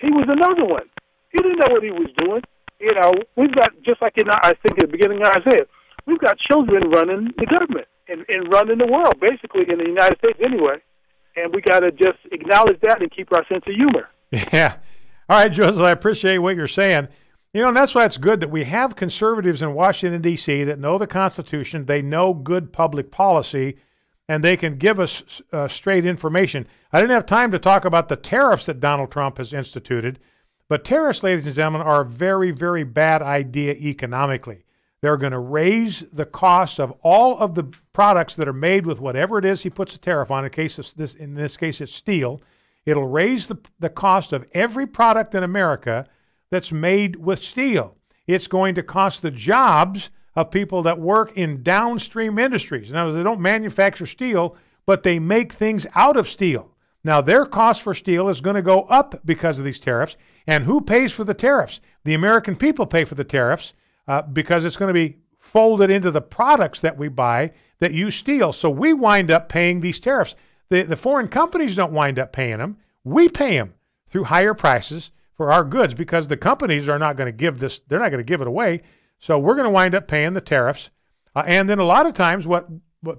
He was another one. He didn't know what he was doing. You know, we've got, just like I think at the beginning of Isaiah, we've got children running the government and running the world, basically in the United States anyway. And we got to just acknowledge that and keep our sense of humor. Yeah. All right, Joseph, I appreciate what you're saying. You know, and that's why it's good that we have conservatives in Washington, D.C. that know the Constitution, they know good public policy, and they can give us straight information. I didn't have time to talk about the tariffs that Donald Trump has instituted, but tariffs, ladies and gentlemen, are a very, very bad idea economically. They're going to raise the cost of all of the products that are made with whatever it is he puts a tariff on. In this case, it's steel. It'll raise the cost of every product in America that's made with steel. It's going to cost the jobs of people that work in downstream industries. Now, they don't manufacture steel, but they make things out of steel. Now, their cost for steel is going to go up because of these tariffs. And who pays for the tariffs? The American people pay for the tariffs because it's going to be folded into the products that we buy that use steel. So we wind up paying these tariffs. The foreign companies don't wind up paying them. We pay them through higher prices for our goods because the companies are not going to give this, they're not going to give it away. So we're going to wind up paying the tariffs. And then a lot of times what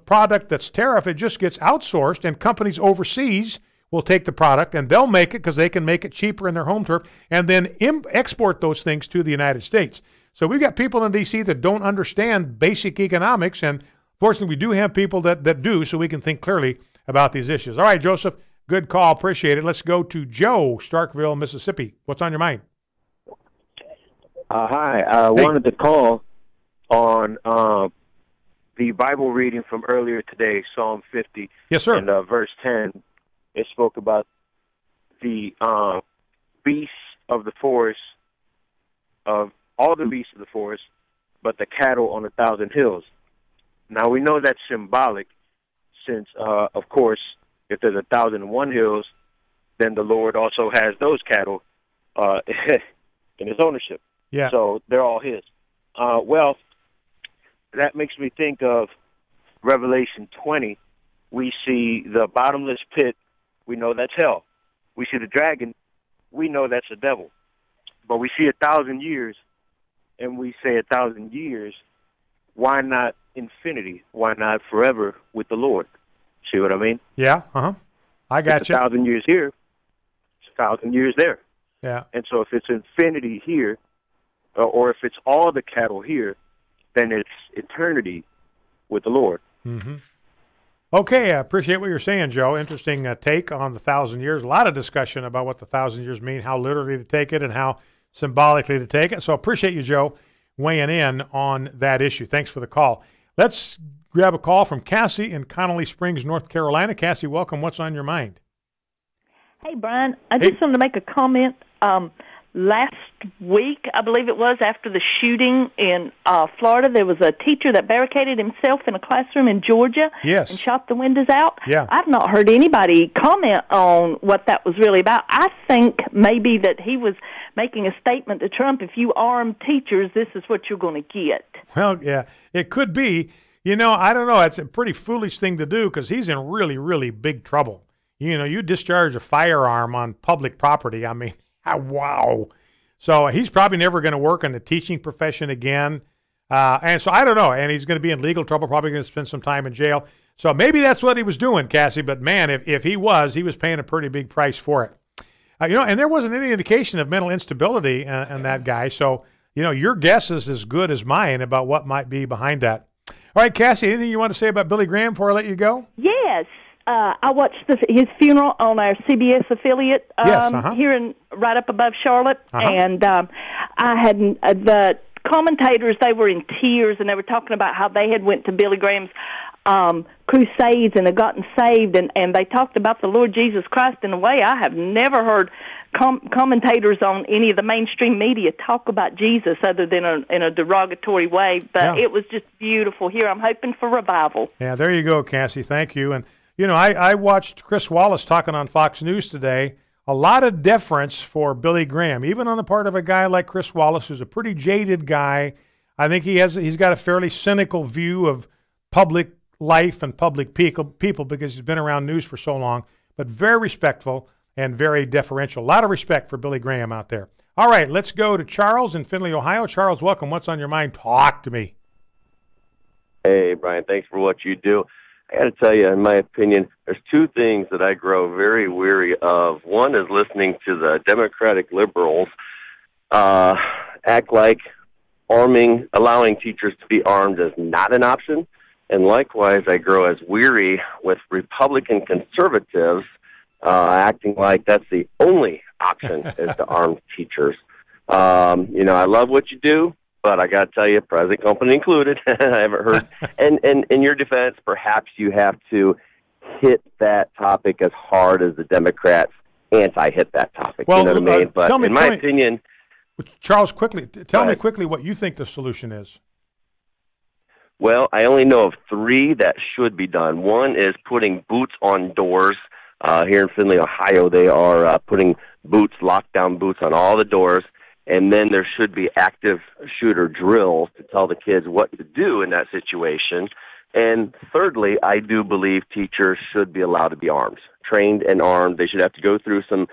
product that's tariff, it just gets outsourced and companies overseas will take the product and they'll make it because they can make it cheaper in their home turf and then export those things to the United States. So we've got people in D.C. that don't understand basic economics, and fortunately we do have people that do, so we can think clearly about these issues. All right, Joseph, good call. Appreciate it. Let's go to Joe, Starkville, Mississippi. What's on your mind? Hi. I wanted to call on the Bible reading from earlier today, Psalm 50. Yes, sir. And verse 10, it spoke about the beasts of the forest, of all the beasts of the forest, but the cattle on 1,000 hills. Now, we know that's symbolic since, of course, if there's 1,001 hills, then the Lord also has those cattle in his ownership. Yeah. So they're all his. Well, that makes me think of Revelation 20. We see the bottomless pit. We know that's hell. We see the dragon. We know that's the devil. But we see 1,000 years, and we say 1,000 years. Why not infinity, why not forever with the Lord? See what I mean? Yeah, I got it's you. 1,000 years here, it's 1,000 years there. Yeah. And so if it's infinity here, or if it's all the cattle here, then it's eternity with the Lord. Mm-hmm. Okay, I appreciate what you're saying, Joe. Interesting take on the 1,000 years. A lot of discussion about what the 1,000 years mean, how literally to take it and how symbolically to take it. So appreciate you, Joe, weighing in on that issue. Thanks for the call. Let's grab a call from Cassie in Connolly Springs, North Carolina. Cassie, welcome. What's on your mind? Hey, Brian. I just wanted to make a comment. Last week, I believe it was, after the shooting in Florida, there was a teacher that barricaded himself in a classroom in Georgia and shot the windows out. Yeah. I've not heard anybody comment on what that was really about. I think maybe that he was making a statement to Trump, if you arm teachers, this is what you're going to get. Well, yeah, it could be. You know, I don't know. It's a pretty foolish thing to do because he's in really, really big trouble. You know, you discharge a firearm on public property. I mean, wow. So he's probably never going to work in the teaching profession again. And so I don't know. And he's going to be in legal trouble, probably going to spend some time in jail. So maybe that's what he was doing, Cassie. But, man, if he was paying a pretty big price for it. You know, and there wasn't any indication of mental instability in that guy. So, you know, your guess is as good as mine about what might be behind that. All right, Cassie, anything you want to say about Billy Graham before I let you go? Yes. I watched his funeral on our CBS affiliate here right up above Charlotte, and I had the commentators. They were in tears, and they were talking about how they had went to Billy Graham's crusades and had gotten saved, and they talked about the Lord Jesus Christ in a way I have never heard commentators on any of the mainstream media talk about Jesus other than in a derogatory way. But it was just beautiful here. I'm hoping for revival. Yeah, there you go, Cassie. Thank you. And you know, I watched Chris Wallace talking on Fox News today. A lot of deference for Billy Graham, even on the part of a guy like Chris Wallace, who's a pretty jaded guy. I think he's got a fairly cynical view of public life and public people because he's been around news for so long, but very respectful and very deferential. A lot of respect for Billy Graham out there. All right, let's go to Charles in Findlay, Ohio. Charles, welcome. What's on your mind? Talk to me. Hey, Brian, thanks for what you do. I got to tell you, in my opinion, there's two things that I grow very weary of. One is listening to the Democratic liberals act like allowing teachers to be armed is not an option. And likewise, I grow as weary with Republican conservatives acting like that's the only option is to arm teachers. You know, I love what you do. But I got to tell you, present company included, I haven't heard. And in your defense, perhaps you have to hit that topic as hard as the Democrats anti-hit that topic. Well, you know what I mean? But in my opinion... Charles, tell me quickly what you think the solution is. Well, I only know of three that should be done. One is putting boots on doors. Here in Findlay, Ohio, they are putting lockdown boots on all the doors. And then there should be active shooter drills to tell the kids what to do in that situation. And thirdly, I do believe teachers should be allowed to be armed, trained and armed. They should have to go through some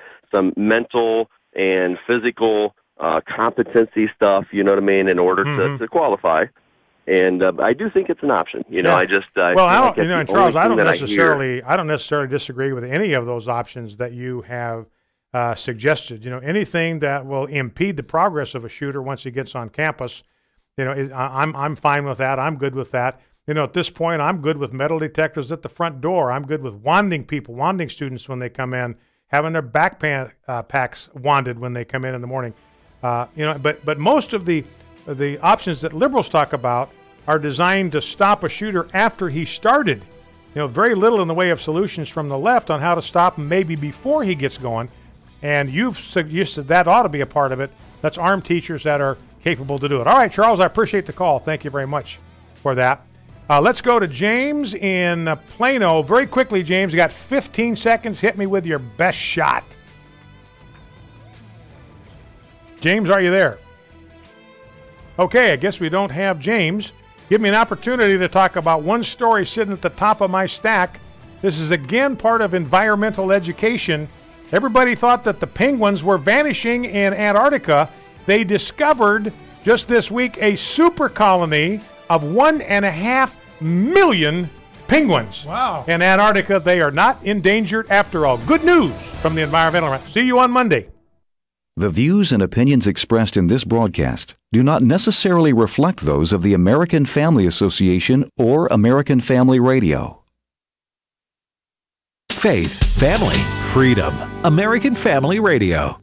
mental and physical competency stuff, you know what I mean, in order to qualify. And I do think it's an option. You know, and Charles, I don't necessarily disagree with any of those options that you have suggested. You know, anything that will impede the progress of a shooter once he gets on campus, you know, I'm fine with that. I'm good with that. You know, at this point, I'm good with metal detectors at the front door. I'm good with wanding students when they come in, having their backpacks wanded when they come in the morning. You know, but most of the options that liberals talk about are designed to stop a shooter after he started. You know, very little in the way of solutions from the left on how to stop him maybe before he gets going. And you've suggested that ought to be a part of it. Let's arm teachers that are capable to do it. All right, Charles, I appreciate the call. Thank you very much for that. Let's go to James in Plano. Very quickly, James, you got 15 seconds. Hit me with your best shot. James, are you there? Okay, I guess we don't have James. Give me an opportunity to talk about one story sitting at the top of my stack. This is again part of environmental education. Everybody thought that the penguins were vanishing in Antarctica. They discovered just this week a super colony of 1.5 million penguins. Wow. In Antarctica, they are not endangered after all. Good news from the Environmental. See you on Monday. The views and opinions expressed in this broadcast do not necessarily reflect those of the American Family Association or American Family Radio. Faith, family, freedom. American Family Radio.